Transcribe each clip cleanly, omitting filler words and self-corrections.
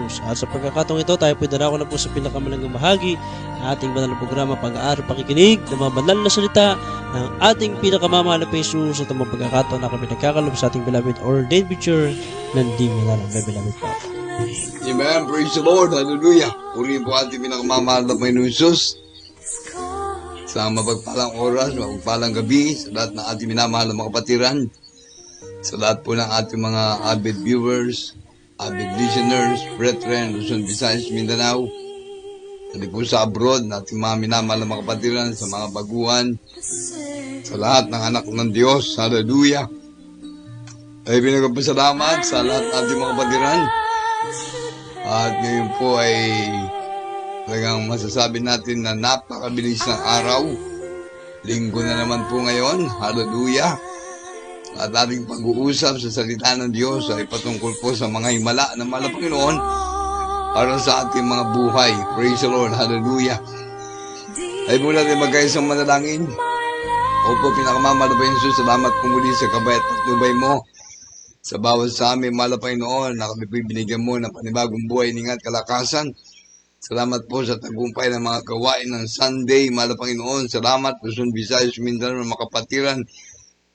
Jesus. At sa pagkakataong ito, tayo po darako na po sa pinakamalanggang bahagi ng ating banal na programa, pag-aaral, pakikinig ng mga banal na salita ng ating pinakamamahal na Jesus. At ang mga pagkakataon na kami nagkakalob sa ating beloved ordained preacher ng di minalang beloved Papa. Amen. Praise the Lord. Hallelujah. Puri po ating pinakamamahal na Panginoon Jesus. Sa mapagpalang oras, mapagpalang gabi, sa lahat ng ating minamahal na mga kapatiran, sa lahat po ng ating mga avid viewers, avid listeners, brethren, Luzon, Visayas, Mindanao, hindi po sa abroad, nating mga minamahal na mga kapatiran, sa mga baguhan, sa lahat ng anak ng Diyos. Hallelujah. Ay pinagpapasalamat sa lahat ng ating mga kapatiran. At ngayon po ay talagang masasabi natin na napakabilis ng araw. Linggo na naman po ngayon. Hallelujah. At ating pag-uusap sa salita ng Diyos ay patungkol po sa mga himala ng mahal na Panginoon para sa ating mga buhay. Praise the Lord. Hallelujah. Ay muna natin magkaisang manalangin. Opo, pinakamamahal na Jesus, salamat po muli sa kabay at patnubay mo sa bawat sa amin, mahal na Panginoon, na kami po binigyan mo ng panibagong buhay, ningat, kalakasan. Salamat po sa tagumpay ng mga gawain ng Sunday, mahal na Panginoon. Salamat, Luzon, Visayas, Mindanao, ng mga kapatiran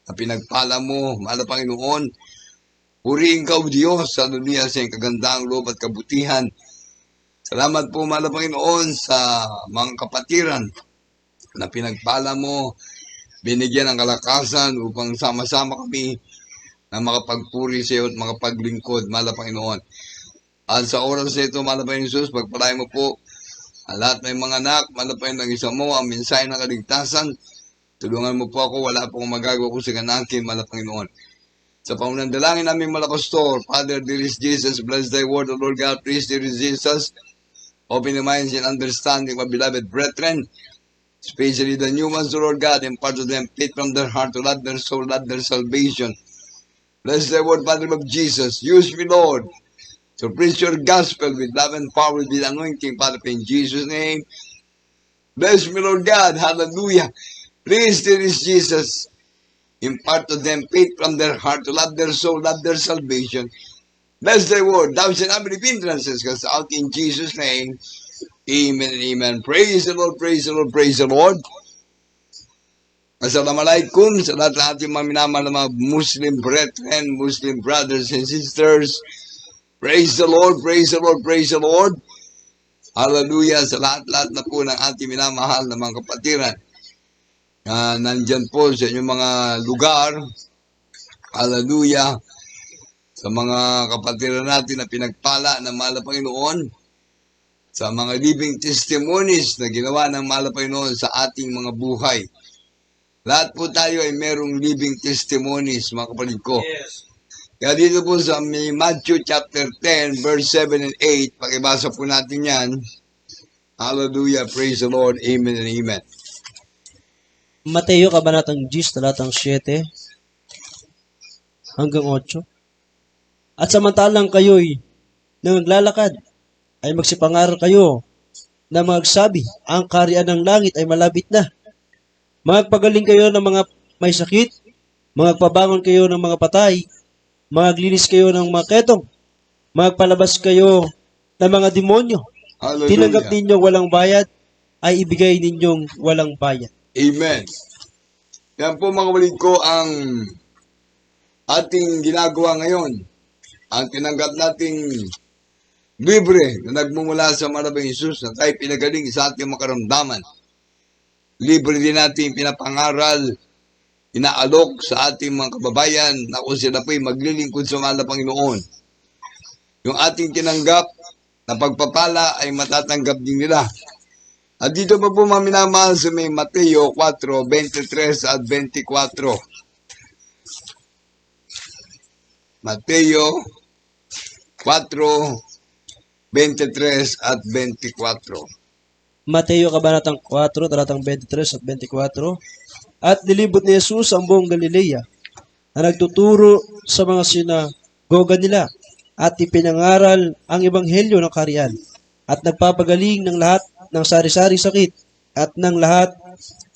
na pinagpala mo, mahal na Panginoon. Purihin ka, O Diyos, sa dunia sa iyong kagandaang loob at kabutihan. Salamat po, mahal na Panginoon, sa mga kapatiran na pinagpala mo, binigyan ng kalakasan upang sama-sama kami na makapagpuri sa iyo at makapaglingkod, mahal na Panginoon. At sa oras na ito, mahal na Panginoon Jesus, pagpalain mo po ang lahat ng mga anak, mahal na Panginoon, ng isa mo, ang mensahe ng kaligtasan. Tulungan mo po ako, wala po akong magagawa ko sa ganakin, mahal na Panginoon. Sa pangunang dalangin namin, mahal na Pastor, Father, dear is Jesus, bless thy word, O Lord God, please, dear is Jesus. Open the minds and understanding, my beloved brethren, especially the new ones, O Lord God, impart to them faith from their heart to love their soul, love their salvation. Bless the word, Father of Jesus. Use me, Lord, to preach your gospel with love and power, with anointing, Father, in Jesus' name. Bless me, Lord God. Hallelujah. Please, dear is Jesus, impart to them faith from their heart to love their soul, love their salvation. Bless thy word. Thou shalt not believe hindrances, cast out in Jesus' name. Amen and amen. Praise the Lord, praise the Lord, praise the Lord. Assalamualaikum sa lahat ng ating mga minamahal na mga Muslim brethren, Muslim brothers and sisters. Praise the Lord, praise the Lord, praise the Lord. Hallelujah sa lahat-lahat na po ng ating minamahal na mga kapatiran. Nandyan po sa inyong mga lugar. Hallelujah. Sa mga kapatiran natin na pinagpala ng mahal na Panginoon. Sa mga living testimonies na ginawa ng mahal na Panginoon sa ating mga buhay. Lahat po tayo ay merong living testimonies, mga kapatid ko. Yes. Kaya dito po sa Matthew chapter 10, verse 7 and 8, pakibasa po natin yan. Hallelujah, praise the Lord, amen and amen. Mateo, kabanatang 10, talatang 7 hanggang 8. At samantalang kayo'y naglalakad, ay magsipangaral kayo na magsabi, ang kaharian ng langit ay malapit na. Magpagaling kayo ng mga may sakit, magpabangon kayo ng mga patay, maglinis kayo ng mga ketong, magpalabas kayo ng mga demonyo. Hallelujah. Tinanggap ninyong walang bayad, ay ibigay ninyong walang bayad. Amen. Yan po mga kapatid ko ang ating ginagawa ngayon. Ang tinanggap nating libre na nagmumula sa Marabang Jesus na tayo pinagaling sa ating makaramdaman. Libre din natin pinapangaral, inaalok sa ating mga kababayan na kung sila po'y maglilingkod sa mahal na Panginoon. Yung ating tinanggap na pagpapala ay matatanggap din nila. At dito pa po mga minamahal sa may Mateo 4, 23 at 24. Mateo 4, 23 at 24. Mateo kabanatang 4, talatang 23 at 24. At nilibot ni Jesus ang buong Galilea na nagtuturo sa mga sinagoga nila at ipinangaral ang ebanghelyo ng kaharian at nagpapagaling ng lahat ng sari-sari sakit at ng lahat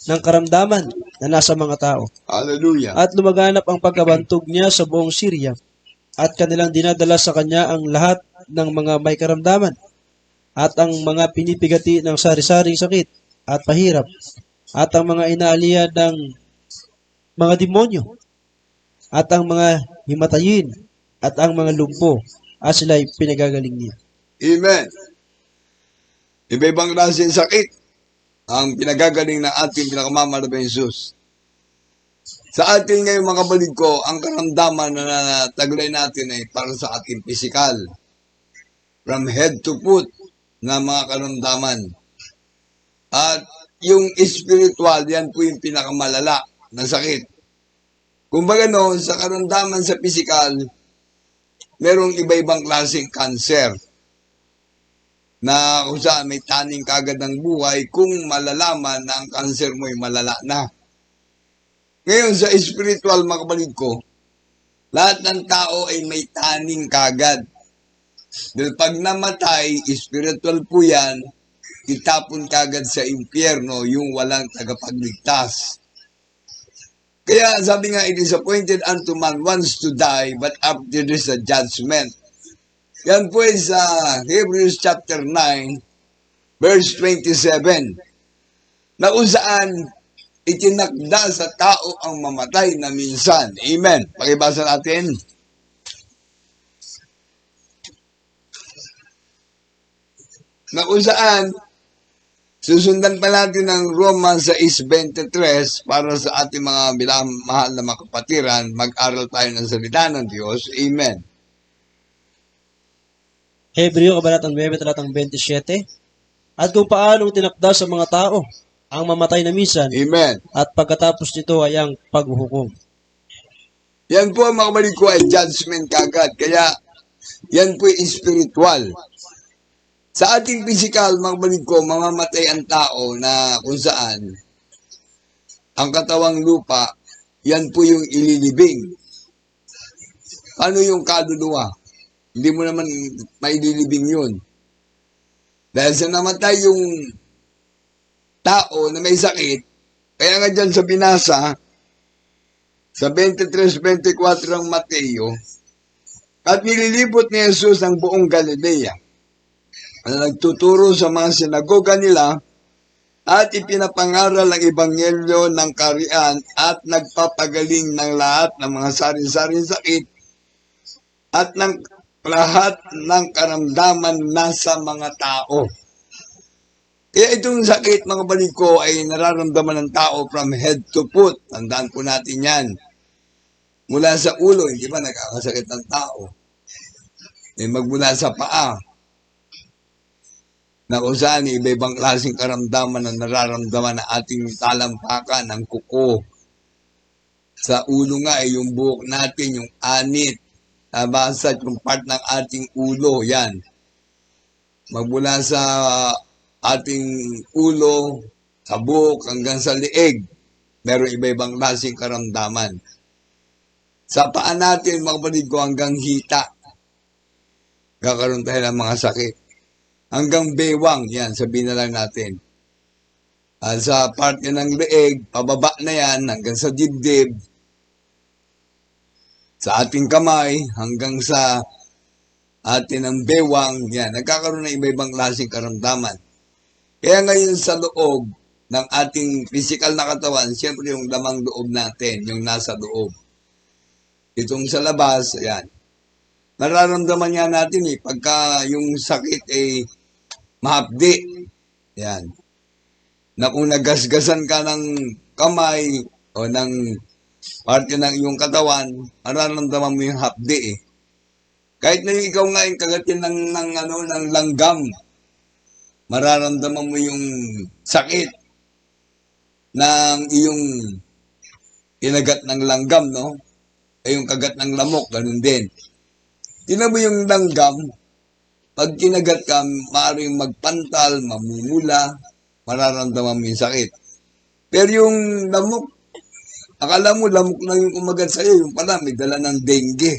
ng karamdaman na nasa mga tao. Hallelujah. At lumaganap ang pagkabantog niya sa buong Syria at kanilang dinadala sa kanya ang lahat ng mga may karamdaman at ang mga pinipigati ng sari-saring sakit at pahirap at ang mga inaalihan ng mga demonyo at ang mga himatayin at ang mga lumpo at sila'y pinagagaling niya. Amen. Iba-ibang klaseng sakit ang pinagagaling ng ating pinakamamahal na Jesus. Sa atin ngayon mga kapatid ko, ang karamdaman na taglay natin ay para sa ating pisikal. From head to foot na mga karamdaman. At yung spiritual, yan po yung pinakamalala na sakit. Kumbaga no, sa karamdaman sa pisikal, merong iba-ibang klaseng cancer na kung saan may taning kagad ng buhay kung malalaman na ang cancer mo ay malala na. Ngayon sa spiritual mga kapatid ko, lahat ng tao ay may taning kagad. Dahil pag namatay, spiritual po yan, itapon kagad sa impyerno yung walang tagapagligtas. Kaya sabi nga, it is appointed unto man once to die, but after this a judgment. Yan po ay sa Hebrews chapter 9, verse 27, na kung saan itinakda sa tao ang mamatay na minsan. Amen. Pakibasa natin. Na kung saan susundan pa natin ng Romans 6:23 para sa ating mga mahal na mga kapatiran, mag-aral tayo ng salita ng Diyos. Amen. Hebreo kabanatang 9 talatang 27. At kung paanong tinakda sa mga tao ang mamatay na minsan, Amen. at pagkatapos nito ay ang paghuhukom. Yan po mga kapatid ko ay judgment kagad. Kaya yan po ay spiritual. Sa ating physical, mga kapatid ko, mamamatay ang tao na kung saan ang katawang lupa, yan po yung ililibing. Ano yung kaluluwa? Hindi mo naman maililibing yun. Dahil sa namatay yung tao na may sakit, kaya nga dyan sa binasa, sa 23-24 ng Mateo, at nililibot ni Jesus ang buong Galilea, na nagtuturo sa mga sinagoga nila, at ipinapangaral ang ebanghelyo ng karian at nagpapagaling ng lahat ng mga sari-saring sakit at ng lahat ng karamdaman nasa mga tao. Kaya itong sakit, mga kapatid ko, ay nararamdaman ng tao from head to foot. Tandaan po natin yan. Mula sa ulo, hindi ba nagkakasakit ng tao? Magmula sa paa. Na kung saan, iba-ibang klaseng karamdaman na nararamdaman ng ating talampakan, ng kuko. Sa ulo nga, yung buhok natin, yung anit, basat, yung part ng ating ulo, yan. Magmula sa ating ulo, sa buhok, hanggang sa lieg, meron iba-ibang klaseng karamdaman. Sa paa natin, mga kapatid ko, hanggang hita, kakaroon tayo ng mga sakit. Hanggang bewang, yan, sabihin na lang natin. Sa parte ng leeg, pababa na yan, hanggang sa dibdib, sa ating kamay, hanggang sa atin ng bewang, yan, nagkakaroon ng iba-ibang klaseng karamdaman. Kaya ngayon sa loob ng ating physical na katawan, siyempre yung lamang loob natin, yung nasa loob. Itong sa labas, yan. Nararamdaman niya natin pagka yung sakit ay mahapdi. Yan. Na kung nagasgasan ka ng kamay o ng parte ng iyong katawan, nararamdaman mo yung hapdi Kahit na yung ikaw nga yung kagatin ng langgam, mararamdaman mo yung sakit ng iyong kinagat ng langgam, no? Ay yung kagat ng lamok, ganun din. Tingnan mo yung langgam, pag kinagat ka, maaaring magpantal, mamumula, mararamdaman mo yung sakit. Pero yung lamok, akala mo lamok lang yung kumagat sa'yo, yung pala may dala ng dengue.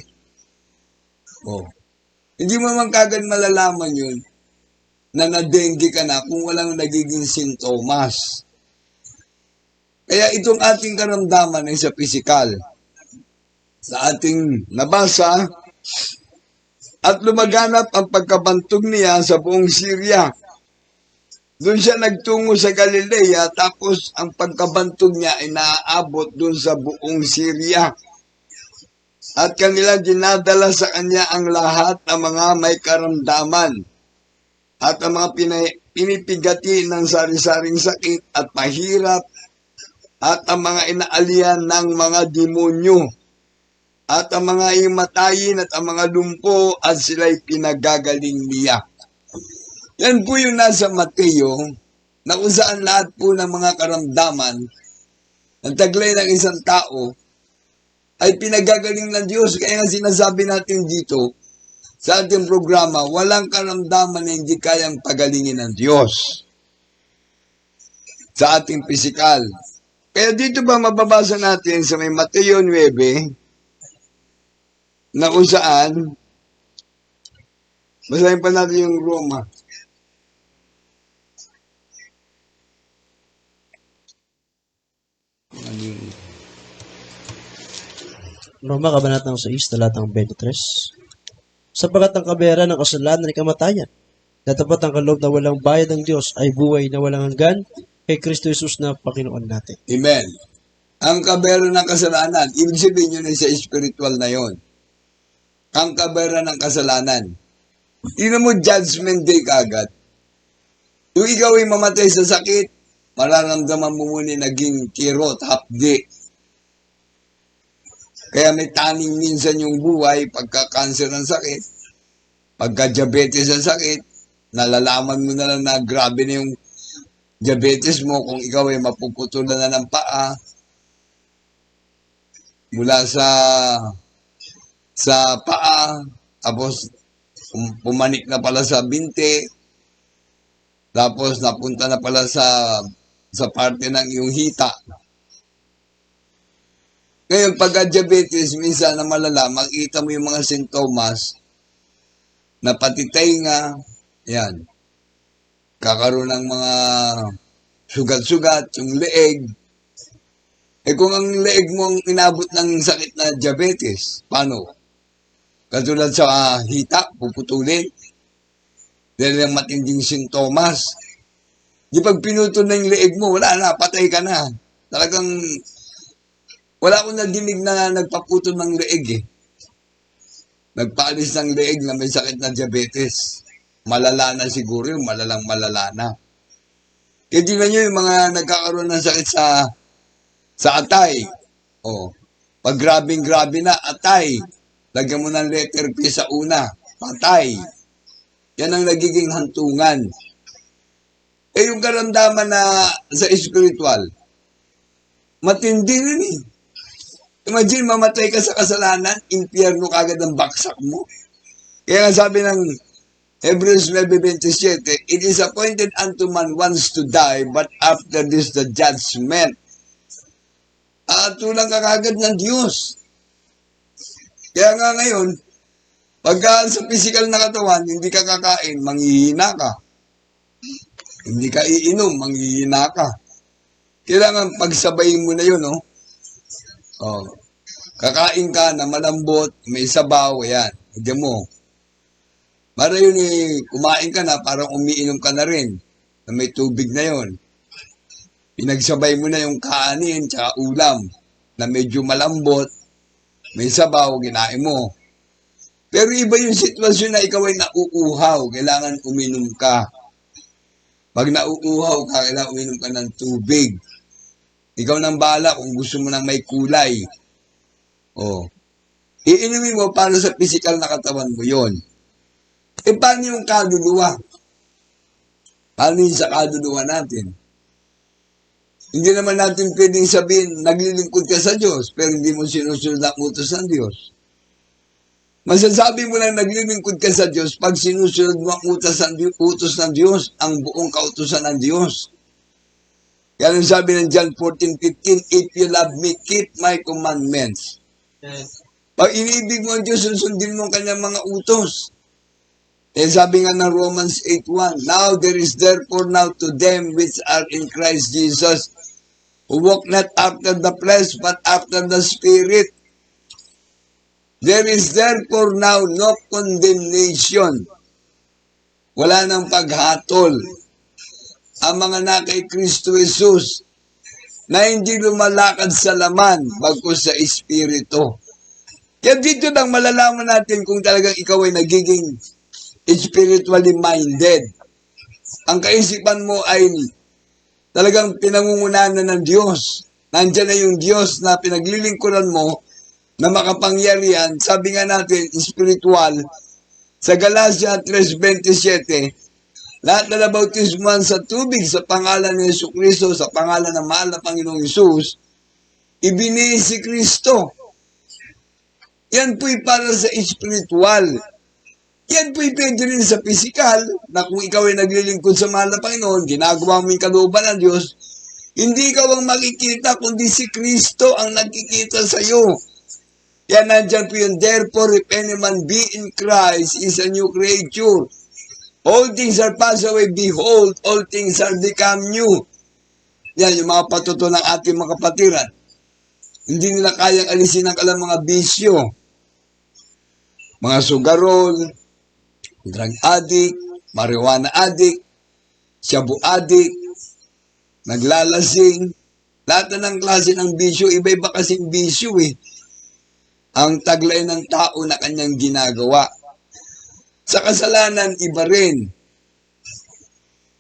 Hindi mo man kagad malalaman yun na na-dengue ka na kung walang nagiging sintomas. Kaya itong ating karamdaman ay sa pisikal. Sa ating nabasa, At lumaganap ang pagkabantog niya sa buong Syria. Doon siya nagtungo sa Galilea, tapos ang pagkabantog niya ay naaabot doon sa buong Syria. At kanila dinadala sa kanya ang lahat ng mga may karamdaman at ang mga pinipigati ng sari-saring sakit at pahirap at ang mga inaalian ng mga demonyo at ang mga himatayin at ang mga lumpo at sila'y pinagagaling niya. Yan po yung nasa Mateo, na kung saan lahat po ng mga karamdaman ng taglay ng isang tao ay pinagagaling ng Diyos. Kaya nga sinasabi natin dito sa ating programa, walang karamdaman na hindi kayang pagalingin ng Diyos sa ating pisikal. Kaya dito ba mababasa natin sa may Mateo 9 na kung saan, basahin pa natin yung Roma. Roma, kabanatang 6, talatang 23. Sapagat ang kabera ng kasalanan ay kamatayan. Natapat ang kaloob na walang bayad ng Diyos ay buhay na walang hanggan kay Kristo Jesus na Panginoon natin. Amen. Ang kabera ng kasalanan, ibig sabihin yun ay sa spiritual na yon. Ang kabera ng kasalanan. Tingnan mo, judgment day kagad. Yung ikaw ay mamatay sa sakit, mararamdaman mo muna naging kirot, hapdi. Kaya may taning minsan yung buhay, pagka-cancer ng sakit, pagka-diabetes ng sakit, nalalaman mo na lang na grabe na yung diabetes mo kung ikaw ay mapuputulan na ng paa, mula sa paa, tapos pumanik na pala sa binte, tapos napunta na pala sa parte ng iyong hita. Ngayon, pagka-diabetes, minsan na malala, makikita mo yung mga sintomas na patitay nga, yan, kakaroon ng mga sugat-sugat, yung leeg. Eh kung ang leeg mo ang inabot ng sakit na diabetes, paano? Katulad sa hita, puputulin. Dahil yung matinding sintomas. Di pag pinutol na yung leeg mo, wala na, patay ka na. Talagang, wala akong nadinig na nagpaputol ng leeg eh. Nagpaalis ng leeg na may sakit na diabetes. Malala na siguro yung malalang malala na. Kaya tingnan nyo yung mga nagkakaroon ng sakit sa atay. O, pag grabing-grabe na, atay. Lagyan mo ng letter P sa una. Patay. Yan ang nagiging hantungan. Eh yung karamdaman na sa spiritual, matindi rin eh. Imagine, mamatay ka sa kasalanan, impyerno kagad ang baksak mo. Kaya nga sabi ng Hebrews 9:27, it is appointed unto man once to die, but after this the judgment. Tulang ka kagad ng Diyos. Kaya nga ngayon, pagka sa physical na katawan, hindi ka kakain, manghihina ka. Hindi ka iinom, manghihina ka. Kailangan pagsabayin mo na yun, no? Oh. Kakain ka na malambot, may sabaw, yan. Hindi mo. Para yun eh, kumain ka na, parang umiinom ka na rin. Na may tubig na yun. Pinagsabay mo na yung kanin, tsaka ulam, na medyo malambot, may sabaw, ginain mo. Pero iba yung sitwasyon na ikaw ay nauuhaw, kailangan uminom ka. Pag nauuhaw ka, kailangan uminom ka ng tubig. Ikaw nang bahala kung gusto mo nang may kulay. Oh. Iinumin mo para sa physical na katawan mo yon. E paano yung kaluluwa? Paano yung sa kaluluwa natin? Hindi naman natin pwedeng sabihin, naglilingkod ka sa Diyos, pero hindi mo sinusunod ang utos ng Diyos. Masasabi mo lang naglilingkod ka sa Diyos pag sinusunod mo ang utos ng Diyos, ang buong kautusan ng Diyos. Yan ang sabi ng John 14:15, if you love me, keep my commandments. Pag iniibig mo ang Diyos, susundin mo ang kanyang mga utos. Eh sabi nga ng Romans 8:1, now there is therefore now to them which are in Christ Jesus, who walk not after the flesh, but after the Spirit. There is therefore now no condemnation. Wala nang paghatol. Ang mga na kay Kristo Jesus na hindi lumalakad sa laman, bagkus sa Espiritu. Kaya dito lang malalaman natin kung talagang ikaw ay nagiging spiritually minded. Ang kaisipan mo ay talagang pinangungunahan na ng Diyos. Nandiyan na yung Diyos na pinaglilingkuran mo na makapangyarihan. Sabi nga natin, spiritual, sa Galatia 3:27, lahat na nabautismuhan sa tubig sa pangalan ni Yesu Cristo, sa pangalan ng mahal na Panginoong Hesus, ibinihi si Kristo. Yan po'y para sa spiritual. Yan po'y pwede rin sa physical, na kung ikaw ay naglilingkod sa mahal na Panginoon, ginagawa mo yung kalooban ng Diyos, hindi ikaw ang makikita, kundi si Kristo ang nagkikita sa iyo. Yan nandyan po yun. Therefore, if any man be in Christ, is a new creature. All things are passed away. Behold, all things are become new. Yan, yung mga patuto ng ating mga kapatiran. Hindi nila kayang alisin ang kalang mga bisyo. Mga sugarol, drug addict, marijuana addict, shabu addict, naglalasing, lahat na ng klase ng bisyo, iba-iba kasing bisyo eh. Ang taglay ng tao na kanyang ginagawa. Sa kasalanan, iba rin.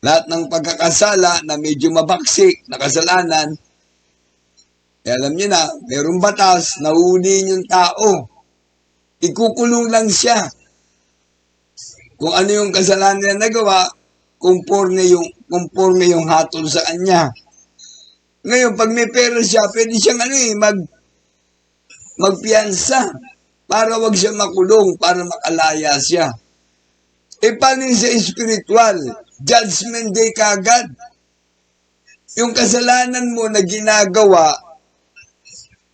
Lahat ng pagkakasala na medyo mabaksik na kasalanan, alam niyo na, mayroong batas, nahuliin yung tao. Ikukulong lang siya. Kung ano yung kasalanan na nagawa, conforme yung hatol sa kanya. Ngayon, pag may pera siya, pwede siyang magpiyansa para wag siya makulong, para makalaya siya. E paano sa spiritual? Judgment day kagad. Yung kasalanan mo na ginagawa,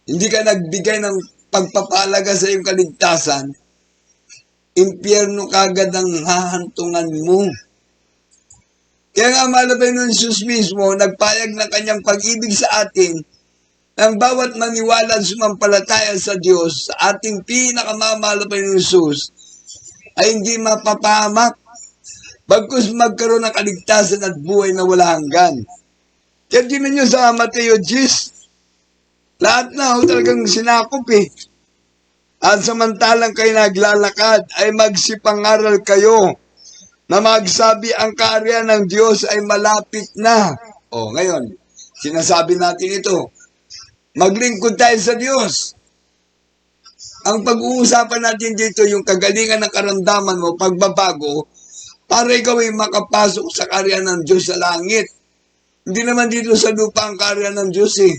hindi ka nagbigay ng pagpapalaga sa iyong kaligtasan, impyerno kagad ang hahantungan mo. Kaya nga malabay ng Jesus mismo, nagpayag ng kanyang pag-ibig sa atin, ng bawat maniwala at sumampalataya sa Diyos, sa ating pinakamamalabay ng Jesus, ay hindi mapapahamak, bagkus magkaroon ng kaligtasan at buhay na wala hanggan. Kaya tingnan nyo sa Mateo 10, lahat na talagang sinakop eh. At samantalang kayo naglalakad, ay magsipangaral kayo na magsabi ang kaariyan ng Diyos ay malapit na. O ngayon, sinasabi natin ito, maglingkod tayo sa Diyos. Ang pag-uusapan natin dito, yung kagalingan ng karamdaman mo, pagbabago, para ikaw ay makapasok sa kaariyan ng Diyos sa langit. Hindi naman dito sa lupa ang kaariyan ng Diyos eh.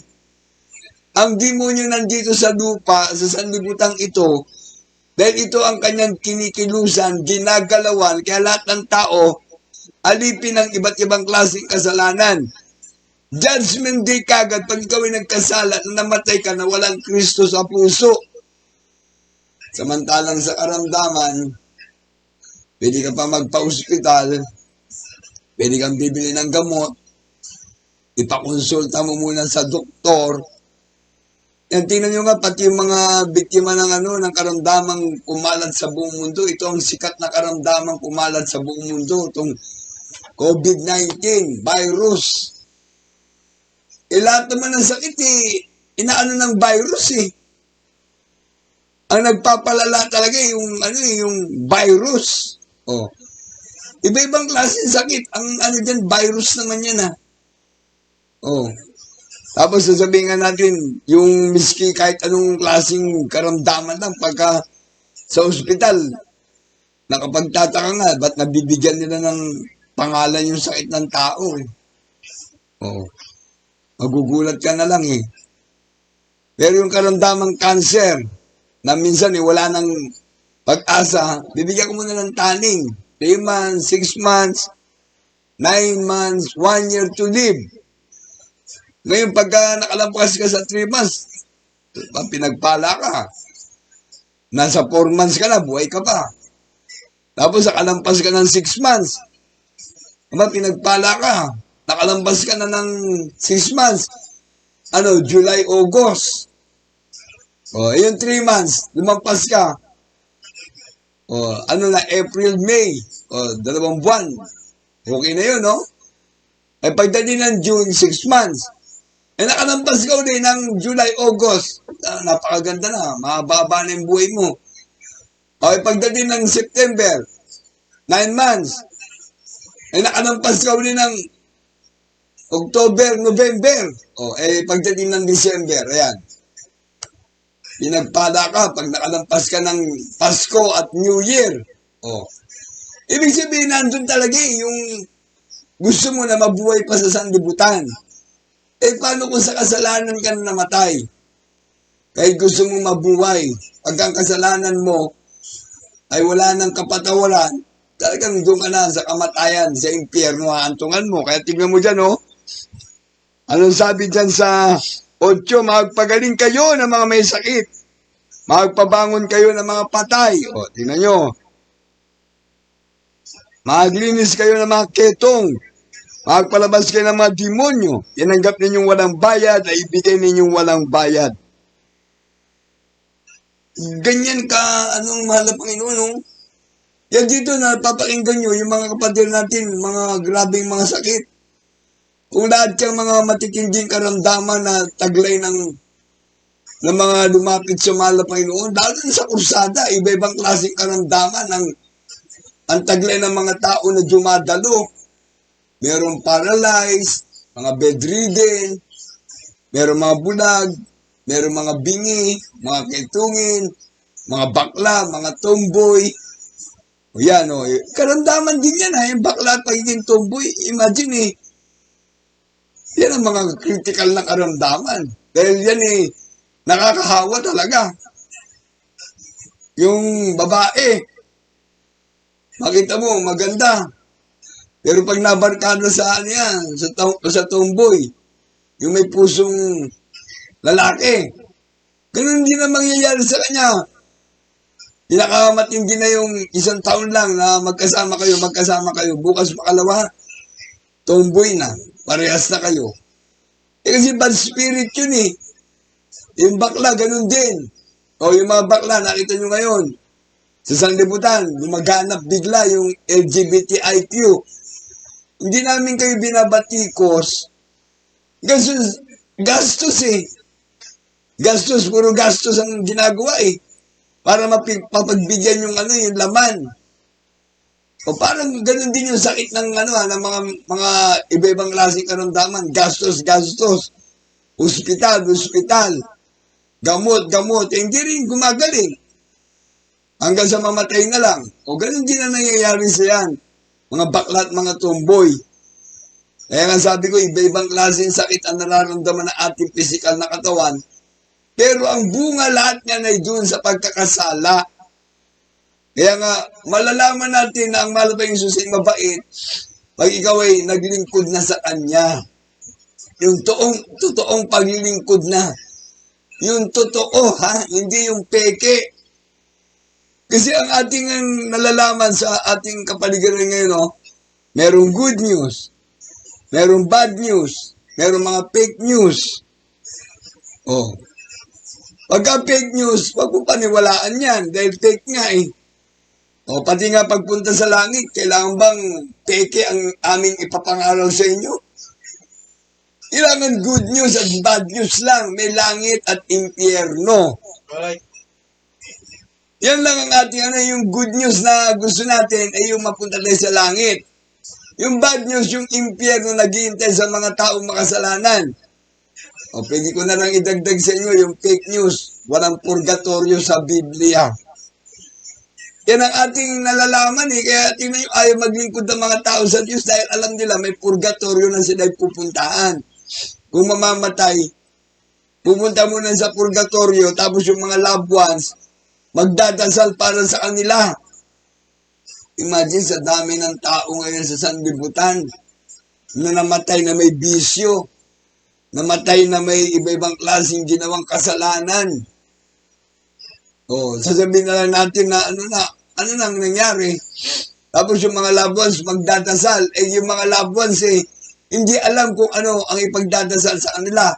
Ang demonyo nandito sa lupa, sa sanlibutan ito, dahil ito ang kanyang kinikilusan, ginagalawan, kaya lahat ng tao, alipin ng iba't ibang klaseng kasalanan. Judgment day kagad, pag ikaw ay nagkasala, na namatay ka na walang Kristo sa puso. Samantalang sa karamdaman, pwede ka pa magpa-hospital, pwede kang bibili ng gamot, ipakonsulta mo muna sa doktor. Yan, tingnan nyo nga, pati yung mga biktima ng karamdamang kumalat sa buong mundo. Ito ang sikat na karamdamang kumalat sa buong mundo, itong COVID-19, virus. Lahat naman ng sakit inaano ng virus eh. Ang nagpapalala talaga yung virus. Oh. Iba-ibang klase ng sakit. Ang dyan, virus naman yan Oh. Tapos sasabihin nga natin, yung miski kahit anong klaseng karamdaman lang pagka sa ospital, nakapagtataka nga, ba't nabibigyan nila ng pangalan yung sakit ng tao eh. Oo. Magugulat ka na lang eh. Pero yung karamdamang cancer, na minsan wala nang pag-asa, bibigyan ko muna ng taning. 3 months, 6 months, 9 months, 1 year to live. Ngayon, pagka nakalampas ka sa 3 months, pinagpala ka. Nasa 4 months ka na, buhay ka pa. Tapos, nakalampas ka ng 6 months. Pinagpala ka. Nakalampas ka na ng 6 months. July, August. O, yung 3 months, lumampas ka. O, ano na, April, May. O, 2 buwan. Okay na yun, no? Eh, pagdating ng June, 6 months. Eh, nakalampas ka ulit ng July, August. Napakaganda na. Mahaba na yung buhay mo. Okay, pagdating ng September, 9 months. Eh, nakalampas ka ulit ng October, November. O, pagdating ng December, ayan. Pinagpala ka pag nakalampas ka ng Pasko at New Year. O, ibig sabihin, nandun talaga yung gusto mo na mabuhay pa sa sanlibutan. Eh, paano kung sa kasalanan ka na namatay? Kahit gusto mong mabuhay, pag ang kasalanan mo ay wala ng kapatawaran, talagang doon ka na sa kamatayan, sa impyerno, haantungan mo. Kaya tingnan mo dyan, oh. Anong sabi dyan sa 8, magpagaling kayo ng mga may sakit. Magpabangon kayo ng mga patay. O, tingnan nyo. Maglinis kayo ng mga ketong. Magpalabas kayo ng mga demonyo. Tinanggap ninyong walang bayad, ay ibigay ninyong walang bayad. Ganyan ka, anong mahal na Panginoon, no? Yan dito na papakinggan nyo, yung mga kapatid natin, mga grabing mga sakit. Kung lahat kang mga matitinding karamdaman na taglay ng mga lumapit sa mahal na Panginoon, dahil sa kursada, iba-ibang klaseng karamdaman ang taglay ng mga tao na dumadalo. Merong paralyzed, mga bedridden, merong mga bulag, merong mga bingi, mga ketungin, mga bakla, mga tomboy. O yan, o. Karamdaman din yan, ha? Yung bakla at pagiging tomboy. Imagine, yan ang mga critical na karamdaman. Dahil yan, nakakahawa talaga. Yung babae, makita mo, maganda. Pero pag nabarkado sa yan, sa tomboy, yung may pusong lalaki, ganun din ang mangyayari sa kanya. Pinakamatindi na yung 1 taon lang na magkasama kayo, bukas makalawa, tomboy na, parehas na kayo. Kasi bad spirit yun eh. Yung bakla, ganun din. O yung mga bakla, nakita nyo ngayon, sa sanlibutan, lumaganap bigla yung LGBTIQ. Hindi namin kayo binabatikos. Gastos eh. Gastos, puro gastos ang ginagawa eh. Para mapagbigyan yung yung laman. O parang ganun din yung sakit ng ng mga iba-ibang klaseng karamdaman. Gastos. Hospital. Gamot. Hindi rin gumagaling. Hanggang sa mamatay na lang. O ganun din ang nangyayari sa yan. Mga bakla at mga tomboy. Kaya nga sabi ko, iba-ibang klaseng sakit ang nararamdaman ng ating physical na katawan. Pero ang bunga lahat niyan ay doon sa pagkakasala. Kaya nga, malalaman natin na ang mahal na Panginoon ay mabait pag ikaw ay naglingkod na sa Kanya. Yung totoong paglilingkod na. Yung totoo, hindi yung peke. Kasi ang ating nalalaman sa ating kapaligiran ngayon, merong good news, merong bad news, merong mga fake news. Pagka fake news, wag mo paniwalaan yan dahil fake nga eh. Pati nga pagpunta sa langit, kailangan bang peke ang aming ipapangaraw sa inyo? Kailangan good news at bad news lang. May langit at impyerno. Right. Yan lang ang ating yung good news na gusto natin ay yung mapunta tayo sa langit. Yung bad news, yung impyerno naghihintay sa mga taong makasalanan. Pwede ko na lang idagdag sa inyo yung fake news. Walang purgatorio sa Biblia. Yan ang ating nalalaman eh. Kaya tingnan nyo, ayaw maglingkod ng mga tao sa Diyos dahil alam nila may purgatorio na sila pupuntahan. Kung mamamatay, pupunta muna sa purgatorio, tapos yung mga loved ones, magdadasal para sa kanila. Imagine sa dami ng tao ngayon sa sanlibutan na namatay na may bisyo, namatay na may iba-ibang klaseng ginawang kasalanan. Sasabihin na lang natin na ano nang nangyari. Tapos yung mga loved ones magdadasal. Yung mga loved ones hindi alam kung ano ang ipagdadasal sa kanila.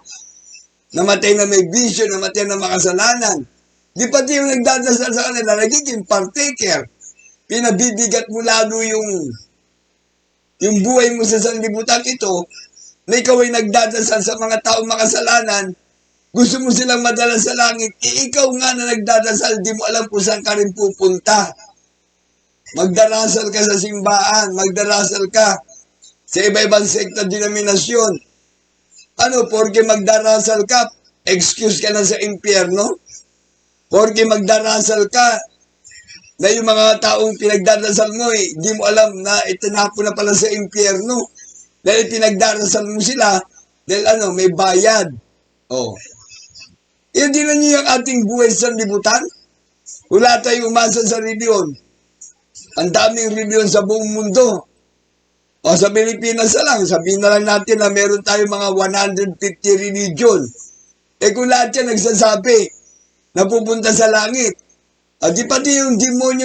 namatay na may bisyo, namatay na makasalanan. Di pati yung nagdadasal sa kanila, nagiging partaker. Pinabibigat mo lalo yung buhay mo sa sanlibutan ito, na ikaw ay nagdadasal sa mga taong makasalanan, gusto mo silang madala sa langit, ikaw nga na nagdadasal, di mo alam kung saan ka rin pupunta. Magdarasal ka sa simbahan, magdarasal ka sa iba-ibang sekta denominasyon. Ano, porque magdarasal ka, excuse ka na sa impyerno? Porque magdarasal ka, na yung mga taong pinagdarasal mo, di mo alam na itinapo na pala sa impyerno. Dahil pinagdarasal mo sila, dahil may bayad. Oh. Hindi na niyo yung ating buhay sa libutan. Wala tayong umasa sa reliyon. Ang daming reliyon sa buong mundo. O sa Pilipinas na lang, sabihin na lang natin na meron tayong mga 150 religion. Kung lahat yan nagsasabi na pupunta sa langit, at di pati yung demonyo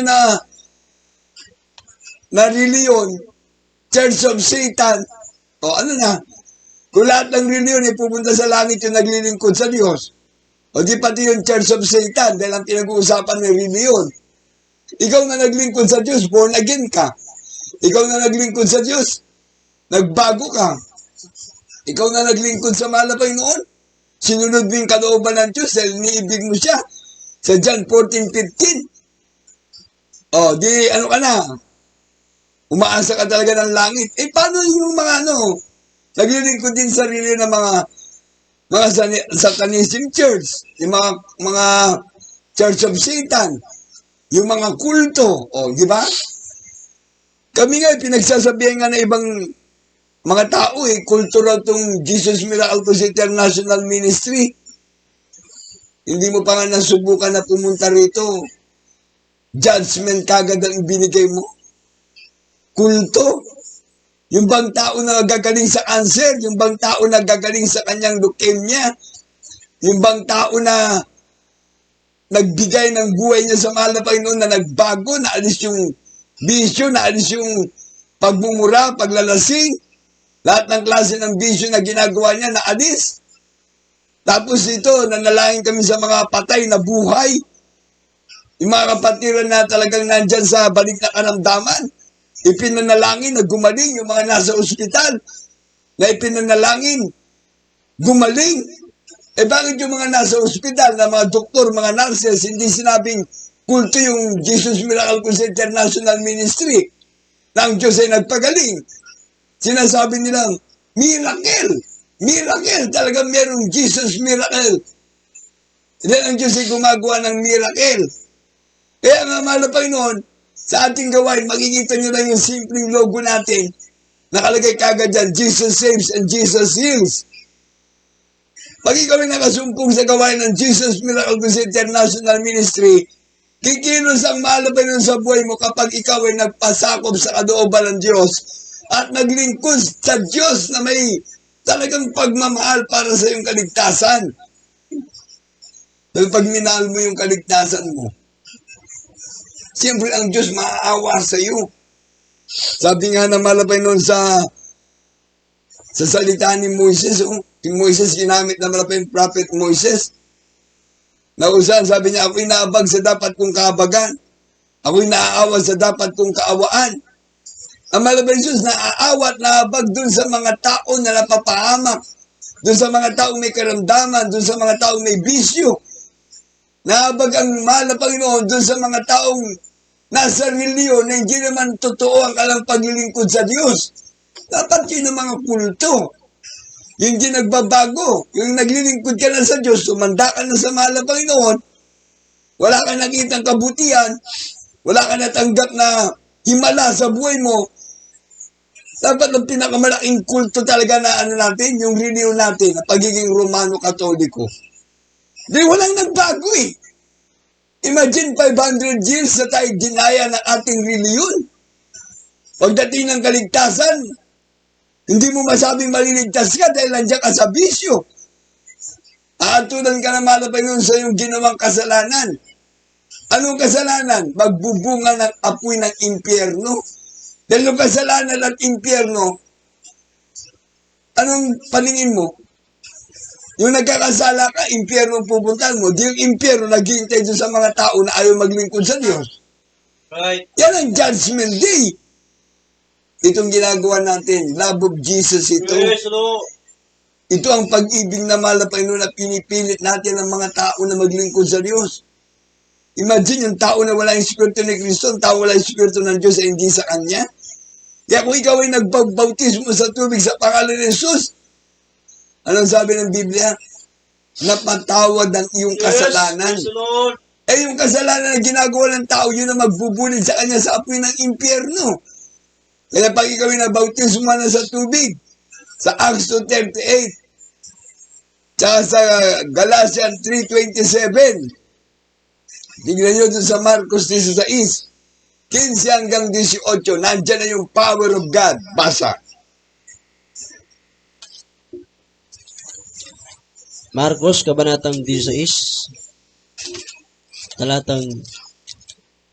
na reliyon, Church of Satan, ano na, kung lahat ng reliyon ay pupunta sa langit yung naglilingkod sa Diyos, o di pati yung Church of Satan, dahil ang pinag-uusapan ng reliyon, ikaw na naglingkod sa Diyos, born again ka. Ikaw na naglingkod sa Diyos, nagbago ka. Ikaw na naglingkod sa mahal na Panginoon, sinunod mo yung kalooban ng Diyos dahil niibig mo siya. Sa John 14:15. Di ano ka na? Umaasa ka talaga ng langit. Paano yung mga naglilingkod din sarili ng mga satanism church, yung mga Church of Satan, yung mga kulto, di ba? Kami nga, pinagsasabihan nga ng ibang mga tao, kulto raw itong Jesus Miracle Crusade International Ministry. Hindi mo pa nga nasubukan na pumunta rito. Judgment kagad ang ibinigay mo. Kulto. Yung bang tao na nagagaling sa cancer, yung bang tao na nagagaling sa kanyang leukemia, yung bang tao na nagbigay ng buhay niya sa mahal na Panginoon na nagbago, naalis yung bisyo, naalis yung pagmumura, paglalasing, lahat ng klase ng bisyo na ginagawa niya, naalis. Tapos ito, nanalangin kami sa mga patay na buhay. Yung mga kapatiran na talagang nandyan sa balik na karamdaman, ipinanalangin na gumaling. Yung mga nasa ospital, na ipinanalangin, gumaling. Bakit yung mga nasa ospital, na mga doktor, mga nurses, hindi sinabing kulto yung Jesus Miracle Crusade International Ministry, na ang Diyos ay nagpagaling? Sinasabi nilang, miracle! Miracle! Talagang merong Jesus miracle. Dahil ang Diyos ay gumagawa ng miracle. Kaya nga, mahal na Panginoon, sa ating gawain, makikita nyo lang yung simpleng logo natin. Nakalagay kagad dyan, Jesus saves and Jesus heals. Pag ikaw ay nakasumpong sa gawain ng Jesus Miracle Crusade International Ministry, kikilos ang mahal na Panginoon sa buhay mo kapag ikaw ay nagpasakop sa kalooban ng Diyos at naglingkod sa Diyos na may talagang pagmamahal para sa iyong kaligtasan. Dahil pag minahal mo yung kaligtasan mo, siyempre ang Diyos maaawa sa iyo. Sabi nga na malapay noon sa salita ni Moises, si Moises ginamit na malapay yung prophet Moises. Nausan, sabi niya, ako'y naabag sa dapat kong kaabagan. Ako'y naaawa sa dapat kong kaawaan. Ang malabay Jesus, naaawa at naabag dun sa mga tao na napapahamak, dun sa mga taong may karamdaman, dun sa mga taong may bisyo. Naabag ang mahal na Panginoon dun sa mga taong nasa reliyon na hindi naman totoo ang kalang paglilingkod sa Diyos. Dapat yun ang mga kulto. Yung hindi nagbabago, yung naglilingkod ka na sa Diyos, sumanda ka na sa mahal na Panginoon, wala ka nakitang kabutihan, wala ka natanggap na himala sa buhay mo, dapat ang pinakamalaking kulto talaga na natin, yung reliyon natin, na pagiging Romano-Katoliko. Di walang nagbago eh. Imagine 500 years na tayo dinaya ng ating reliyon. Pagdating ng kaligtasan, hindi mo masabing maliligtas ka dahil nandiyan ka sa bisyo. Aatunan ka na malapay nun sa iyong ginawang kasalanan. Anong kasalanan? Magbubunga ng apoy ng impyerno. Dahil yung kasalanan at impyerno, anong paningin mo? Yung nagkakasala ka, impyerno ang pupuntahan mo. Di yung impyerno naghihintay doon sa mga tao na ayaw maglingkod sa Diyos. Right. Yan ang judgment day. Itong ginagawa natin, love of Jesus ito. Yes, Lord. Ito ang pag-ibig na mahal na Panginoon na pinipilit natin ang mga tao na maglingkod sa Diyos. Imagine yung tao na wala yung Espiritu ni Kristo, ang tao wala yung Espiritu ng Diyos ay hindi sa Kanya. Kaya kung ikaw ay nagbabautismo sa tubig sa pangalan ni Jesus, anong sabi ng Biblia? Napatawad ang iyong kasalanan. Yes, Lord. Eh yung kasalanan na ginagawa ng tao, yun ang magbubulid sa kanya sa apoy ng impyerno. Kaya pag ikaw ay nabautismo na sa tubig, sa Acts 2:38, tsaka sa Galatians 3:27, tignan nyo dun sa Marcos 16, 15 hanggang 18, nandyan na yung power of God. Basa. Marcos, Kabanatang 16, talatang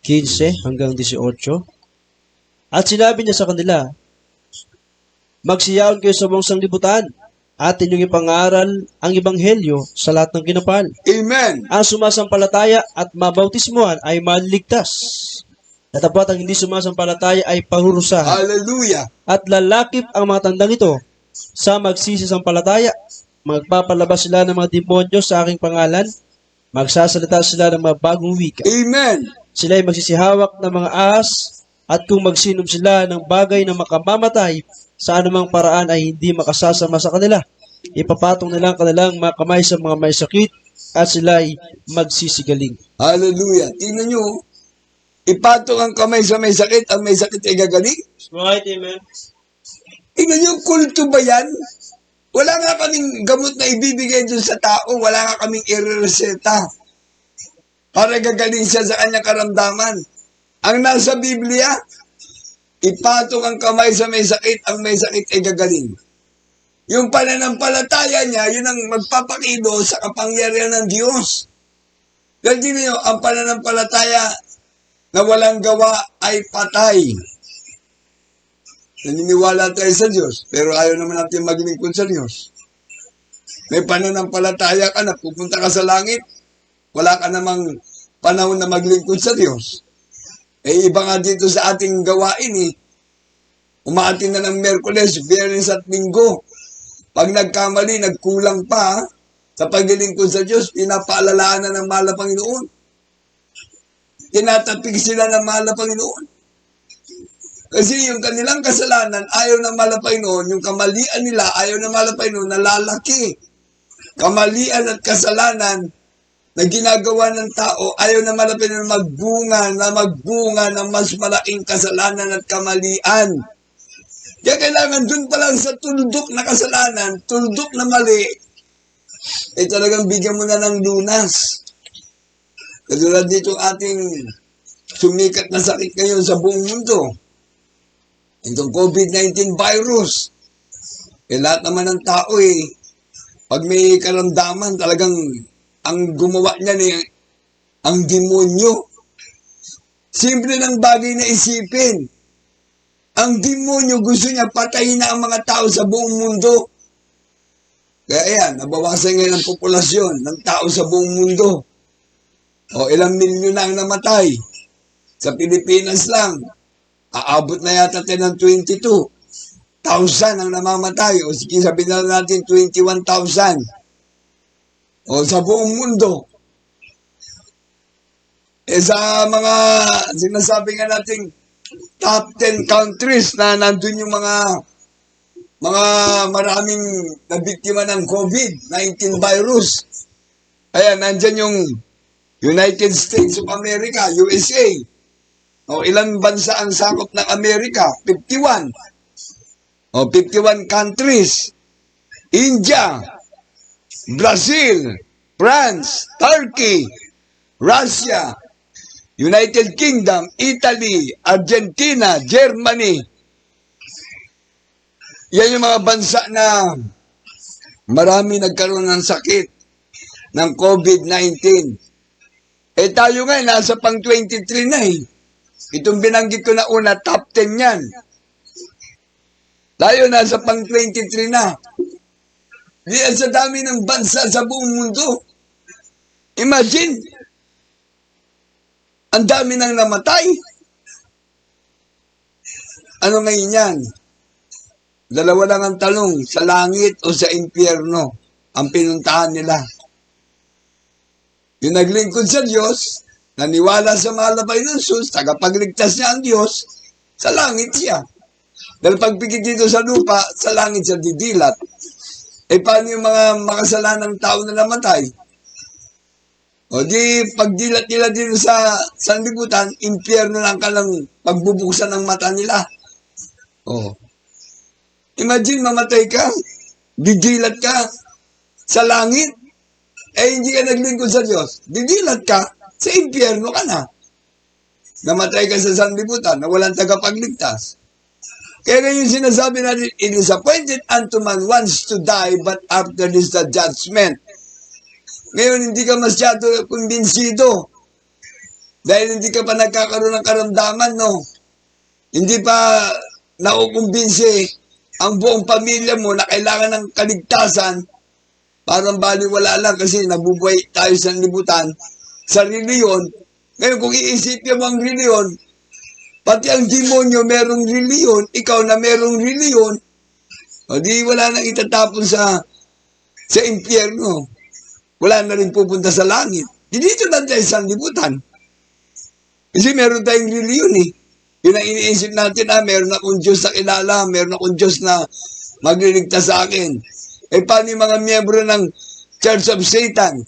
15 hanggang 18. At sinabi niya sa kanila, magsiyaon kayo sa buong sanglibutan, at inyong ipangaral ang ebanghelyo sa lahat ng kinapal. Amen. Ang sumasampalataya at mabautismuhan ay maliligtas. Natapat ang hindi sumasampalataya ay pahurusahan. Hallelujah. At lalakip ang mga tandang ito sa magsisisampalataya. Magpapalabas sila ng mga demonyo sa aking pangalan. Magsasalita sila ng mga bagong wika. Amen. Sila ay magsisihawak ng mga ahas, at kung magsinom sila ng bagay na makamamatay, sa anumang paraan ay hindi makasasama sa kanila. Ipapatong nila ang kanilang mga kamay sa mga may sakit, at sila ay magsisigaling. Hallelujah. Tingnan nyo, ipatong ang kamay sa may sakit, ang may sakit ay gagaling. Right, amen. Tingnan nyo, kulto ba yan? Wala nga kaming gamot na ibibigay dun sa tao. Wala nga kaming irereseta para gagaling siya sa kanyang karamdaman. Ang nasa Biblia, ipatong ang kamay sa may sakit, ang may sakit ay gagaling. Yung pananampalataya niya, yun ang magpapakilo sa kapangyarihan ng Diyos. Dahil niyo, ang pananampalataya na walang gawa ay patay. Naniniwala tayo sa Diyos, pero ayaw naman natin maglingkod sa Diyos. May pananampalataya ka na pupunta ka sa langit, wala ka namang panahon na maglingkod sa Diyos. Eh, iba nga dito sa ating gawain eh. Umaatin na ng Merkules, Biyernes at Linggo. Pag nagkamali, nagkulang pa sa paglilingkod sa Diyos, pinapaalalaan na ng mahal na Panginoon. Tinatapik sila ng mahal na Panginoon. Kasi yung kanilang kasalanan, ayaw ng mahal na Panginoon, yung kamalian nila, ayaw ng mahal na Panginoon, nalalaki. Kamalian at kasalanan na ginagawa ng tao, ayaw na malapit na magbunga ng mas malaking kasalanan at kamalian. Kaya kailangan dun pa lang sa tuldok na kasalanan, tuldok na mali, eh talagang bigyan mo na ng lunas. Katulad dito ating sumikat na sakit ngayon sa buong mundo. Itong COVID-19 virus. Eh lahat naman ng tao pag may karamdaman talagang ang gumawa niyan ang demonyo. Simple ng bagay na isipin. Ang demonyo gusto niya patayin na ang mga tao sa buong mundo. Kaya yan, nabawasan ngayon ang populasyon ng tao sa buong mundo. O ilang milyon na ang namatay. Sa Pilipinas lang, aabot na yata tayo ng 22,000 ang namamatay. O sige, sabihin na natin 21,000. O sa buong mundo. Sa mga sinasabi nga nating top 10 countries na nandun yung mga maraming nabiktima ng COVID-19 virus. Ayan, nandyan yung United States of America, USA. O ilang bansa ang sakop ng Amerika? 51. O 51 countries. India, Brazil, France, Turkey, Russia, United Kingdom, Italy, Argentina, Germany. Yan yung mga bansa na marami nagkaroon ng sakit ng COVID-19. Eh tayo nga, nasa pang 23 na Itong binanggit ko na una, top 10 yan. Tayo nasa pang 23 na. Diyan sa dami ng bansa sa buong mundo. Imagine, ang dami nang namatay. Ano ngayon yan? Dalawa lang ang tanong, sa langit o sa impyerno ang pinuntahan nila. Yung naglingkod sa Diyos, naniwala sa mahal na Panginoon Jesus, tagapagligtas niya ang Diyos, sa langit siya. Dahil pagpikit dito sa lupa, sa langit siya didilat. Eh paano yung mga makasalanang tao na namatay? O di, pagdilat nila dito sa sanlibutan, impyerno lang ka lang pagbubuksan ng mata nila. O. Imagine, mamatay ka, didilat ka sa langit, eh hindi ka naglingkod sa Diyos. Didilat ka, sa impyerno ka na. Namatay ka sa sanlibutan na walang tagapagligtas. Kaya ngayon sinasabi natin, it is appointed unto man once to die, but after this the judgment. Ngayon, hindi ka masyado kumbinsido. Dahil hindi ka pa nagkakaroon ng karamdaman, no? Hindi pa naukumbinsi ang buong pamilya mo na kailangan ng kaligtasan. Parang baliwala lang kasi nabubuhay tayo sa libutan. Sa reliyon, ngayon kung iisipin mo ang reliyon, pati ang demonyo merong reliyon, ikaw na merong reliyon, o di wala nang itatapon sa impyerno. Wala na rin pupunta sa langit. Dito lang tayo sa libutan. Kasi meron tayong reliyon eh. Yun ang iniisip natin, meron akong Diyos na kilala, meron akong Diyos na magliligtas sa akin. Eh paano yung mga miyembro ng Church of Satan?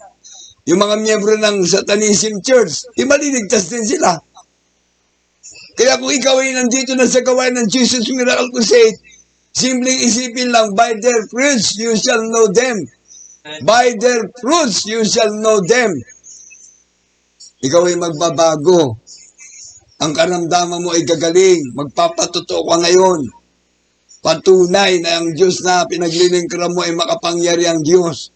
Yung mga miyembro ng Satanism Church, maliligtas din sila. Kaya kung ikaw ay nandito na sa gawain ng Jesus Miracle Crusade, simpleng isipin lang, by their fruits you shall know them. By their fruits you shall know them. Ikaw ay magbabago. Ang karamdaman mo ay gagaling. Magpapatotoo ka ngayon. Patunay na ang Diyos na pinaglilingkuran mo ay makapangyariang Diyos.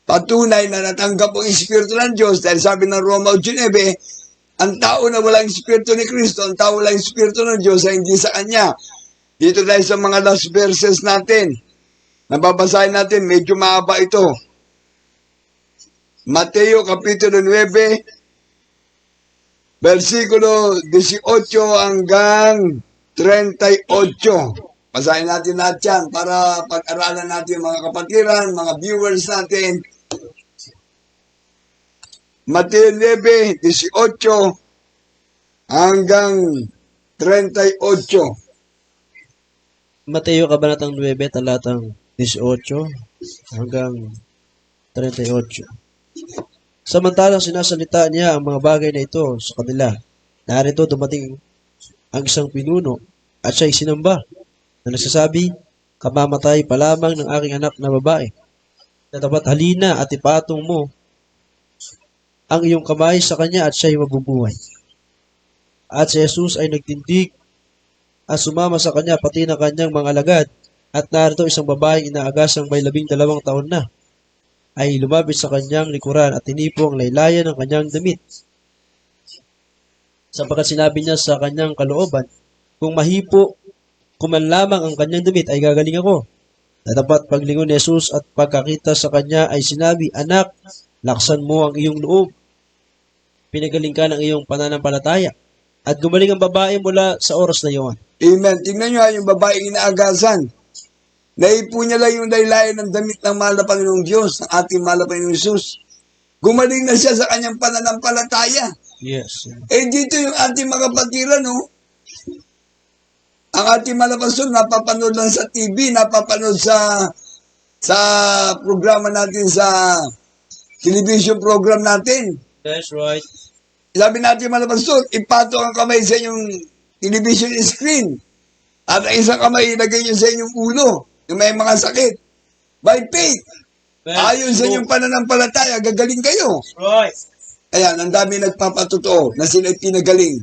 Patunay na natanggap mo ang Espiritu ng Diyos. Dahil sabi ng Roma 8:9, ang tao na walang Espiritu ni Kristo, ang tao walang Espiritu ng Diyos ay hindi sa Kanya. Dito tayo sa mga last verses natin. Nababasahin natin, medyo mahaba ito. Mateo Kapitulo 9, versikulo 18 hanggang 38. Basahin natin lahat yan para pag-aralan natin mga kapatiran, mga viewers natin. Mateo 9, 18 hanggang 38. Mateo Kabanatang 9, talatang 18 hanggang 38. Samantalang sinasalita niya ang mga bagay na ito sa kanila, narito dumating ang isang pinuno at siya'y sinamba na nagsasabi, kamamatay pa lamang ng aking anak na babae. Na dapat halina at ipatong mo ang iyong kamay sa kanya at siya'y mabubuhay. At si Jesus ay nagtindig at sumama sa kanya pati ng kanyang mga alagad. At narito isang babaeng inaagasang may 12 taon na, ay lumapit sa kanyang likuran at tinipo ang laylayan ng kanyang damit. Sapagkat sinabi niya sa kanyang kalooban, kung mahipo kuman lamang ang kanyang damit ay gagaling ako. Na dapat paglingon ni Jesus at pagkakita sa kanya ay sinabi, anak, laksan mo ang iyong loob. Pinagaling ka ng iyong pananampalataya. At gumaling ang babae mula sa oras na iyon. Amen. Tingnan nyo yung babaeng inaagasan. Naipo niya lang yung laylayan ng damit ng mahal na Panginoong Diyos, ng ating mahal na Panginoong Jesus. Gumaling na siya sa kanyang pananampalataya. Yes. Eh dito yung ating mga kapatiran, no? Ang ating mga pastor, napapanood lang sa TV, napapanood sa programa natin, sa television program natin. That's right. Sabi natin mga pastor, ipato ang kamay sa inyong television screen. At ang isang kamay ilagay nyo sa inyong ulo, yung may mga sakit. By faith. Ayon sa inyong pananampalataya, gagaling kayo. Right. Ayan, ang dami nagpapatotoo na sila'y pinagaling.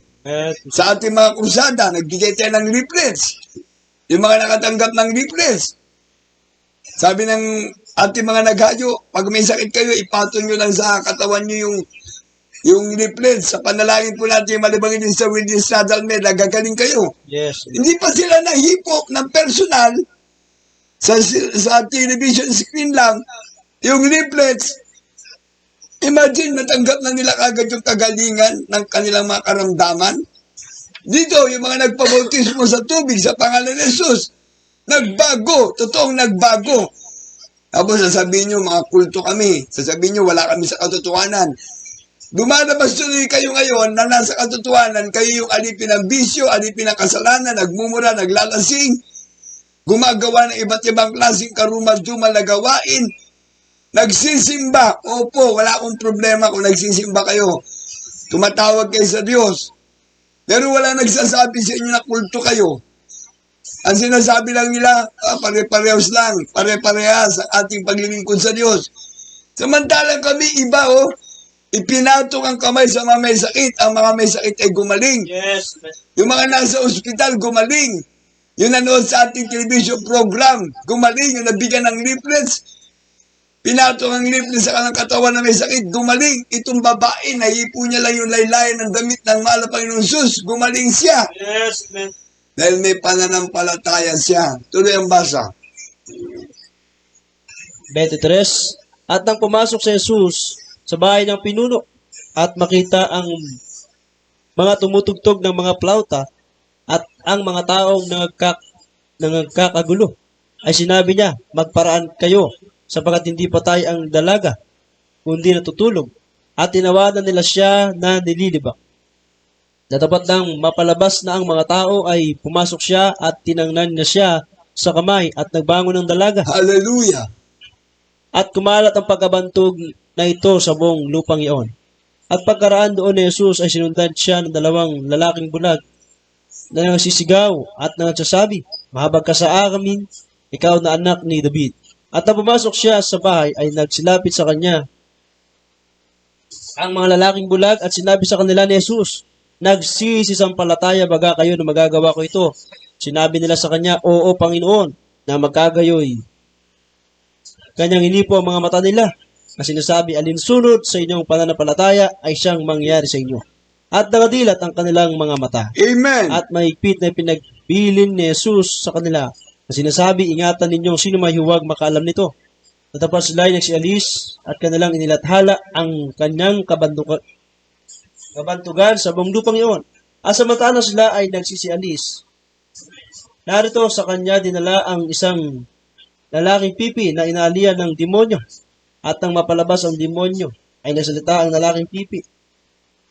Sa ating mga krusada, nagbigay tayo ng leaflets. Yung mga nakatanggap ng leaflets. Sabi ng ating mga naghayo, pag may sakit kayo, ipatong nyo lang sa katawan nyo yung leaflets. Sa panalangin po natin, malibangin din sa Witness Nadal Med, gagaling kayo. Yes. Hindi pa sila nahipok ng personal, sa television screen lang, yung leaflets, imagine, natanggap na nila kagad yung kagalingan ng kanilang mga karamdaman. Dito, yung mga nagpabautismo sa tubig sa pangalan ni Jesus, nagbago, totoong nagbago. Tapos sasabihin nyo, mga kulto kami. Sasabihin nyo, wala kami sa katotohanan. Lumalabas tuloy kayo ngayon na nasa katotohanan, kayo yung alipin ng bisyo, alipin ng kasalanan, nagmumura, naglalasing, gumagawa ng iba't ibang klaseng karumal-dumal na gawain, nagsisimba. Opo, wala akong problema kung nagsisimba kayo. Tumatawag kayo sa Diyos. Pero wala nagsasabi sa inyo na kulto kayo. Ang sinasabi lang nila, pare-parehas lang, pare-parehas ang ating paglilingkod sa Diyos. Samantalang kami iba, ipinatok ang kamay sa mga may sakit, ang mga may sakit ay gumaling. Yes. Yung mga nasa ospital, gumaling. Yung nanood sa ating television program, gumaling. Yung nabigyan ng leaflets, pinatok ang leaflets sa kanang katawan na may sakit, gumaling. Itong babae, nahipo niya lang yung laylayan ng damit ng mahal na Panginoong Jesus, gumaling siya. Yes, man. Dahil may pananampalataya siya. Tuloy ang basa. 23. At nang pumasok si Jesus sa bahay ng pinuno at makita ang mga tumutugtog ng mga plauta at ang mga taong nagkakagulo, ay sinabi niya, magparaan kayo sapagkat hindi patay ang dalaga, kundi natutulog. At tinawanan nila siya na nililibak. Natapat nang mapalabas na ang mga tao ay pumasok siya at tinangnan niya siya sa kamay at nagbangon ng dalaga. Hallelujah! At kumalat ang pagkabantog na ito sa buong lupang iyon. At pagkaraan doon ni Jesus ay sinundan siya ng dalawang lalaking bulag na nagsisigaw at nagsasabi, mahabag ka sa amin, ikaw na anak ni David. At nang pumasok siya sa bahay ay nagsilapit sa kanya ang mga lalaking bulag at sinabi sa kanila ni Jesus, nagsisisampalataya baga kayo na magagawa ko ito. Sinabi nila sa kanya, oo Panginoon, na magkagayoy. Kanyang inipo ang mga mata nila na sinasabi, alinsunod sa inyong pananampalataya ay siyang mangyari sa inyo. At nakadilat ang kanilang mga mata. Amen! At mahigpit na pinagbilin ni Jesus sa kanila na sinasabi, ingatan ninyong sino may huwag makaalam nito. Natapos sila ay nagsialis at kanilang inilathala ang kanyang kabantugan sa buong lupang iyon. At samantala sila ay nagsisialis. Narito sa kanya dinala ang isang lalaking pipi na inaalian ng demonyo. At nang mapalabas ang demonyo, ay nagsalita ang lalaking pipi.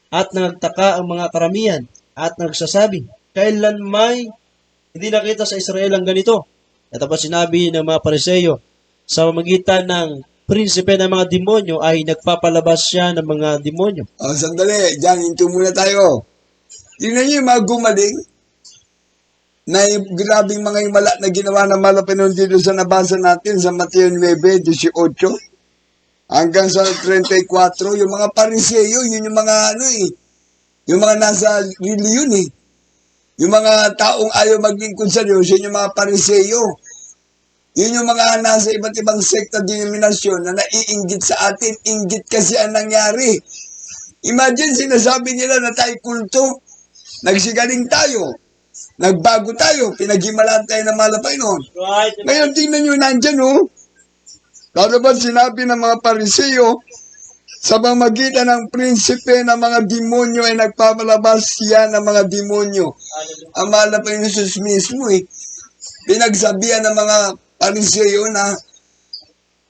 At nagtaka ang mga karamihan at nagsasabi, kailan may hindi nakita sa Israel ang ganito? At tapos sinabi ng mga Pariseyo, sa pamamagitan ng prinsipe ng mga demonyo ay nagpapalabas siya ng mga demonyo. Sandali, dyan, hinto muna tayo. Tingnan niyo yung mga gumaling na yung grabing mga himala na ginawa ng Malapinon dito sa nabasa natin sa Mateo 9:18 hanggang sa 34, yung mga Pariseyo, yun yung mga yung mga nasa reliyon Yung mga taong ayaw maglingkod sa Diyos, yun yung mga Pariseyo. Yun yung mga nasa iba't ibang sekta denominasyon na naiinggit sa atin. Inggit kasi ang nangyari. Imagine, sinasabi nila na tayo kulto, nagsigaling tayo, nagbago tayo, pinaghimalaan tayo ng mahal na Panginoon. Right. Ngayon, tingnan nyo nandyan, Lalo ba sinabi ng mga Pariseo, sa pamamagitan ng prinsipe ng mga demonyo ay nagpapalabas siya ng mga demonyo. Ang mahal na Panginoon Jesus mismo, pinagsabihan ng mga Pariseo na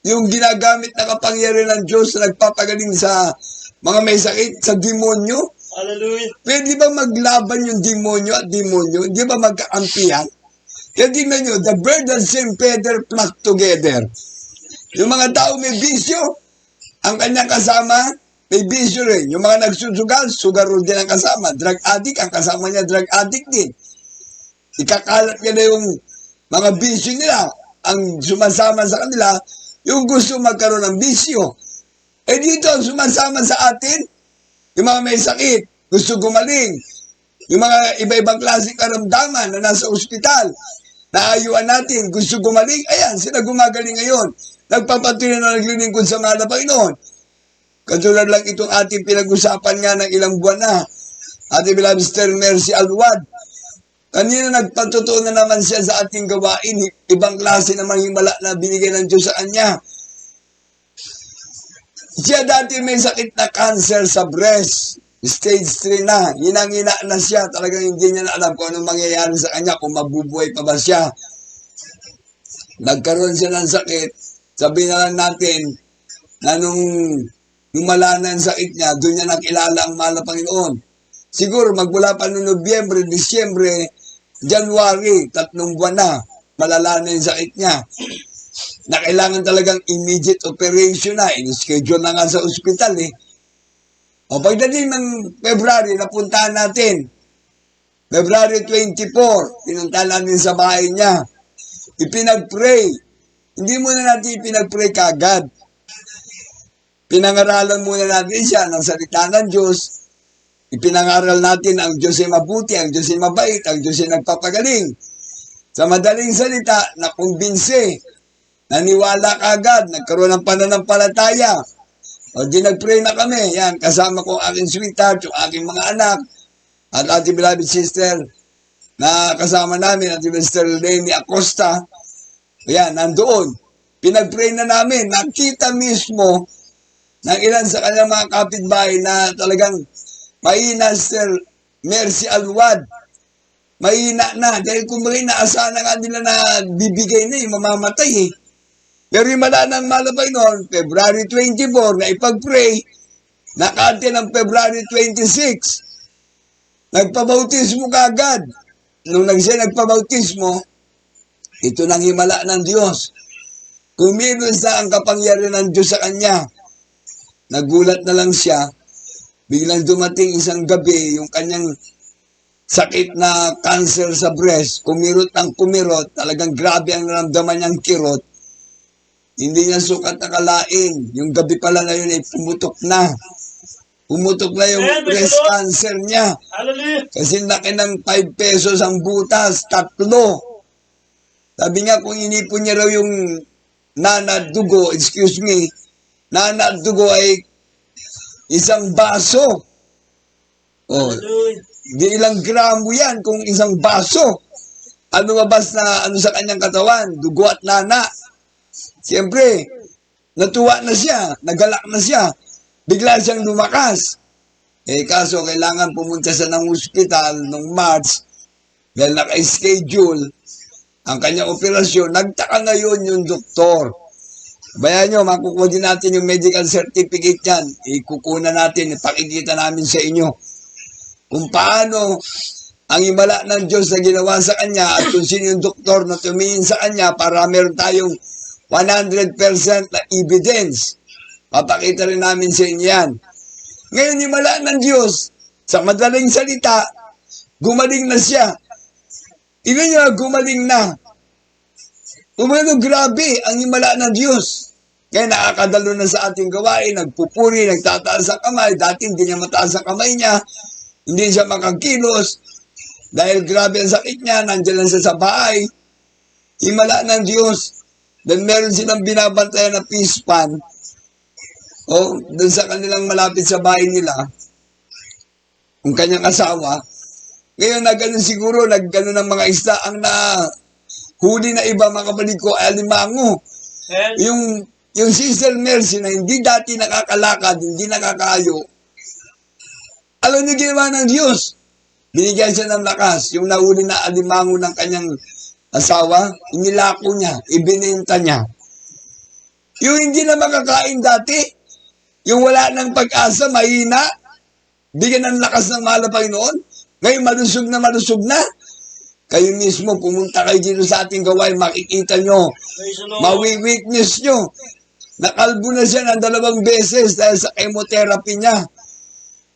yung ginagamit na kapangyarihan ng Diyos na nagpapagaling sa mga may sakit, sa demonyo. Hallelujah. Pwede ba maglaban yung demonyo at demonyo? Di ba magkaampihan? Kaya tingnan nyo, the bird and same feather flock together. Yung mga tao may bisyo, ang kanyang kasama, may bisyo rin. Yung mga nagsusugal, sugar din ang kasama. Drug addict, ang kasama niya drug addict din. Ikakalat niya na yung mga bisyo nila. Ang sumasama sa kanila, yung gusto magkaroon ng bisyo. Dito, ang sumasama sa atin, yung mga may sakit, gusto gumaling. Yung mga iba-ibang klaseng karamdaman na nasa ospital, naayuan natin, gusto gumaling, ayan, sila gumagaling ngayon. Nagpapatuloy na naglilingkod sa mahal na Panginoon. Katulad lang itong ating pinag-usapan nga ng ilang buwan na. Ating beloved Sister Mercy Alwad. Kanina nagpatotoo na naman siya sa ating gawain. Ibang klase namang himala na binigay ng Diyos sa kanya. Siya dati may sakit na cancer sa breast. Stage 3 na. Hinang-hina na siya. Talagang hindi niya na alam kung anong mangyayari sa kanya, kung mabubuhay pa ba siya. Nagkaroon siya ng sakit. Sabihin na lang natin na nung lumala na ang sakit niya, doon niya nakilala ang mahal na Panginoon. Siguro magmula pa noong Nobyembre, Disyembre, January, 3 buwan na, malala na yung sakit niya. Na kailangan talagang immediate operation na. In-schedule na nga sa ospital eh. O pagdating ng February, napuntahan natin. February 24, pinuntahan natin sa bahay niya. Ipinag-pray. Hindi muna natin ipinag-pray kagad. Pinangaralan muna natin siya ng salita ng Diyos. Ipinangaral natin ang Diyos ay mabuti, ang Diyos ay mabait, ang Diyos ay nagpapagaling. Sa madaling salita, nakumbinse, naniwala kagad, nagkaroon ng pananampalataya. O di nag-pray na kami, yan, kasama ko ang aking sweetheart, yung aking mga anak, at ating beloved sister, na kasama namin, ating Mr. Lenny Acosta. Yan, nandoon. Pinag-pray na namin, nakita mismo ng ilan sa kanyang mga kapitbahay na talagang mahina, Sir Mercy Alwad. Mahina na. Dahil kung may naasahan na nga nila na bibigay na yung mamamatay eh. Pero yung ng malabay noon, February 24, na ipag-pray, nakante ng February 26. Nagpabautismo kagad. Nung siya nagpabautismo, ito nang himala ng Diyos. Kumilos na ang kapangyarihan ng Diyos sa kanya. Nagulat na lang siya. Biglang dumating isang gabi, yung kanyang sakit na cancer sa breast, kumirot ng kumirot, talagang grabe ang naramdaman niyang kirot. Hindi niya sukat nakalain. Yung gabi pala na yun ay pumutok na. Pumutok na yung breast cancer niya. Kasi laki ng 5 pesos ang butas, 3. Sabi nga kung inipon niya raw yung nanad dugo, nanad dugo ay isang baso. Oh, di ilang gramo yan kung isang baso. Ano mabas na ano sa kanyang katawan? Dugo at nana. Siyempre, natuwa na siya, nagalak na siya. Bigla siyang lumakas. Kaso kailangan pumunta sa ng hospital noong March dahil naka-schedule ang kanyang operasyon. Nagtaka ngayon yung doktor. Bayan nyo, makukuha din natin yung medical certificate yan. Ikukunan natin, ipakikita namin sa inyo kung paano ang himala ng Diyos na ginawa sa kanya at kung sino yung doktor na tumingin sa kanya para meron tayong 100% na evidence. Papakita rin namin sa inyo yan. Ngayon, himala ng Diyos, sa madaling salita, gumaling na siya. Tingnan niyo, gumaling na. Umano, grabe ang himala ng Diyos. Kaya nakakadalo na sa ating gawain, nagpupuri, nagtataas sa kamay. Dati hindi niya mataas sa kamay niya. Hindi siya makakilos. Dahil grabe ang sakit niya, nandiyan lang siya sa bahay. Himala ng Diyos. Then meron silang binabantayan na peace pan. O, doon sa kanilang malapit sa bahay nila, ang kanyang asawa. Ngayon, nagganon siguro, nagganon ng mga isda. Ang huli na iba, mga kapatid ko, ay alimango. Yung Sister Mercy na hindi dati nakakalakad, hindi nakakayo, alam niyo ginawa ng Diyos. Binigyan siya ng lakas. Yung nahuli na alimango ng kanyang asawa, inilako niya, ibinenta niya. Yung hindi na makakain dati, yung wala ng pag-asa, mahina, bigyan ng lakas ng mahal na Panginoon, ngayon malusog na. Kayo mismo, pumunta kayo dito sa ating gawain, makikita nyo, mawi-witness nyo. Nakalbo na siya ng 2 beses dahil sa chemotherapy niya.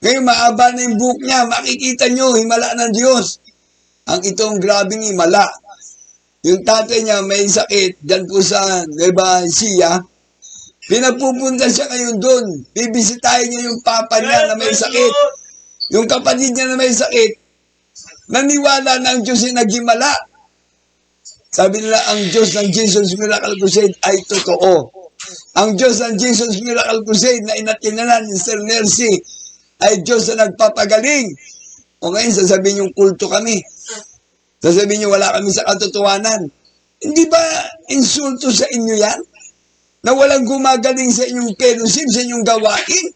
Ngayon, maaba na yung buhok niya, makikita nyo, himala ng Diyos. Ang itong grabing himala. Yung tatay niya may sakit, dyan po sa Nueva Ecija, pinapupunta siya ngayon doon. Bibisitahin niya yung papa niya na may sakit. Yung kapatid niya na may sakit, naniwala na ang Diyos ay naghimala. Sabi nila, ang Diyos ng Jesus Miracle Crusade ay totoo. Ang Diyos ng Jesus Miracle Crusade na inatinanan ni Sir Mercy ay Diyos na nagpapagaling. O ngayon, sasabihin yung kulto kami. Sasabihin niyo, wala kami sa katotohanan. Hindi ba insulto sa inyo yan? Na walang gumagaling sa inyong fellowship, sa inyong gawain?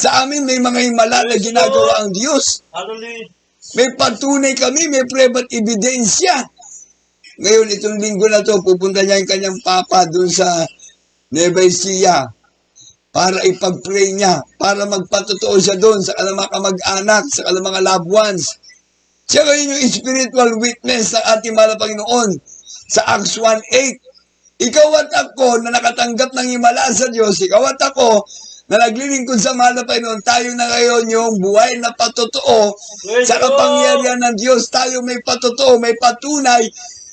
Sa amin, may mga himala na ginagawa ang Diyos. Hallelujah. May patunay kami, may preba at ebidensya. Ngayon, itong linggo na to, pupunta niya yung kanyang papa dun sa Nueva Ecija para ipag-pray niya, para magpatotoo siya doon sa kanilang mga kamag-anak, sa kanilang mga loved ones. Siya ngayon yung spiritual witness ng ating mahal na Panginoon sa Acts 1:8. Ikaw at ako na nakatanggap ng himala sa Diyos, ikaw at ako na naglilingkod sa mahal na Panginoon, tayo na ngayon yung buhay na patotoo sa kapangyarihan ng Diyos. Tayo may patotoo, may patunay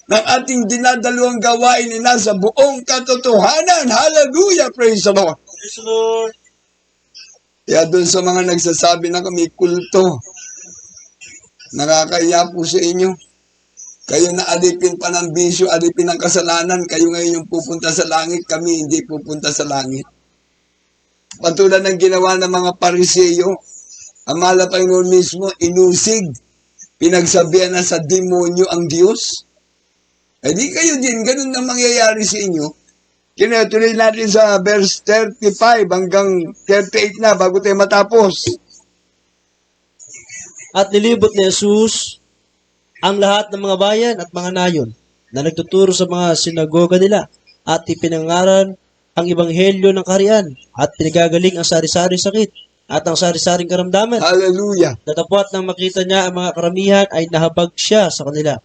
ng ating dinadaluang gawain nila sa buong katotohanan. Hallelujah! Praise the Lord! Praise the Lord. Kaya doon sa mga nagsasabi na kami kulto, nakakaya po sa inyo. Kayo na alipin pa ng bisyo, alipin ng kasalanan, kayo ngayon yung pupunta sa langit, kami hindi pupunta sa langit. Patulad ng ginawa ng mga Pariseyo, ang mahal na Panginoon mismo, inusig, pinagsabihan na sa demonyo ang Diyos. Eh di kayo din, ganun na mangyayari sa inyo. Kinutuloy natin sa verse 35 hanggang 38 na bago tayo matapos. At nilibot ni Jesus ang lahat ng mga bayan at mga nayon na nagtuturo sa mga sinagoga nila at ipinangaral ang ebanghelyo ng kaharian at pinagagaling ang sari-sari sakit at ang sari-saring karamdaman. Hallelujah! Datapwat nang makita niya ang mga karamihan ay nahabag siya sa kanila.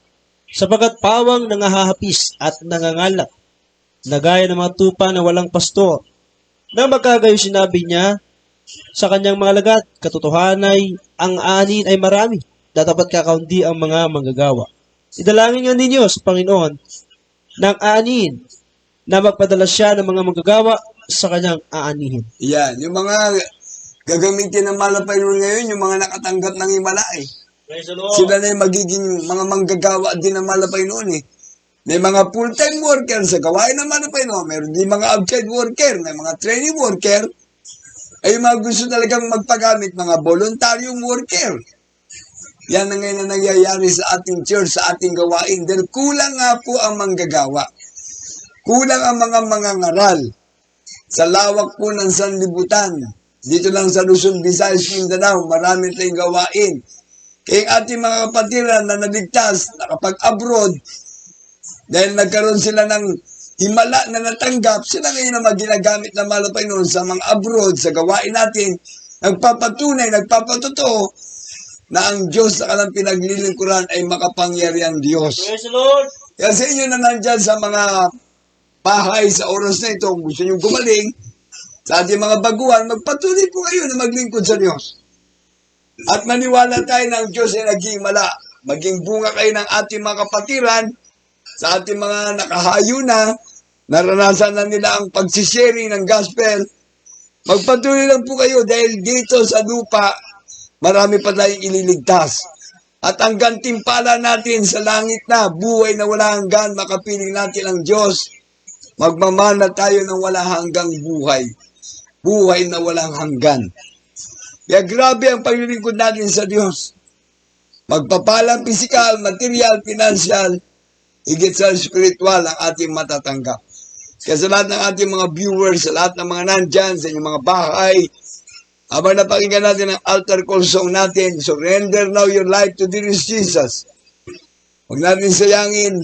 Sapagat pawang nangahahapis at nangangalak, na gaya ng mga tupa na walang pastor. Nang magkagayo sinabi niya sa kanyang mga lagat, katotohanay, ang anin ay marami, datapat kakaunti ang mga manggagawa. Idalangin nga ninyo sa Panginoon ng anin na magpadala siya ng mga manggagawa sa kanyang aanihin. Yan, yung mga gagamitin ng mahal na Panginoon ngayon, yung mga nakatanggap ng himala eh. Praise the Lord. Sila na yung magiging mga manggagawa din ng mahal na Panginoon eh. May mga full-time worker sa gawain ng mahal na Panginoon. Meron din mga outside worker, may mga training worker. Ay yung mga gusto talagang magpagamit, mga voluntaryong worker. Yan ang ngayon na nangyayari sa ating church, sa ating gawain. Dahil kulang nga po ang manggagawa. Kulang ang mga mangangaral. Sa lawak po ng sanlibutan, dito lang sa Luzon, Visayas, Mindanao, marami tayong gawain. Kaya ang ating mga kapatiran na naligtas, nakapag-abroad, dahil nagkaroon sila ng himala na natanggap, sila ngayon na maginagamit ng mahal na Panginoon sa mga abroad, sa gawain natin, nagpapatunay, nagpapatotoo, na ang Diyos na kanilang pinaglilingkuran ay makapangyarihan Diyos. Praise the Lord. Kaya sa inyo na nandyan sa mga bahay sa oras na ito, kung gusto nyo gumaling, sa ating mga baguhan, magpatuloy po kayo na maglingkod sa Diyos. At maniwala tayo ng Diyos ay naging mala. Maging bunga kayo ng ating mga kapatiran, sa ating mga nakahayo na, naranasan na nila ang pagsisharing ng gospel. Magpatuloy lang po kayo dahil dito sa lupa, marami pa tayong ililigtas. At ang gantimpala natin sa langit na, buhay na wala hanggan, makapiling natin ang Diyos. Magmamana tayo ng wala hanggang buhay. Buhay na walang hanggan. Kaya grabe ang paglilingkod natin sa Diyos. Magpapalang pisikal, material, financial, higit sa spiritual ang ating matatanggap. Kaya sa lahat ng ating mga viewers, sa lahat ng mga nandyan, sa inyong mga bahay, habang napakinggan natin ang altar call song natin, surrender now your life to dearest Jesus. Huwag natin sayangin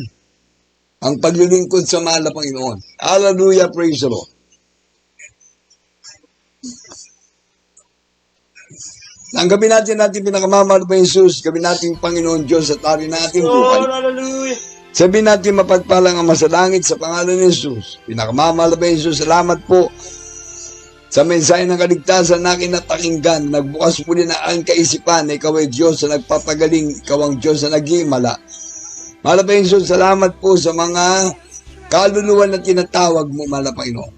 ang paglilingkod sa mahal na Panginoon. Hallelujah, praise the Lord. Tanggapin natin pinakamamahal pa Jesus, gawin natin Panginoon Diyos at ari na ating buhay. Hallelujah. Sabihin natin mapagpalang ang masalangit sa pangalan ni Jesus. Pinakamamahal pa Jesus, salamat po sa mensahe ng kaligtasan na aking napakinggan. Nagbukas po din ang aking kaisipan na ikaw ay Diyos na nagpapagaling, ikaw ang Diyos na nag-iimala. Mahal pa Jesus, salamat po sa mga kaluluwa na tinatawag mo, mahal na Panginoon.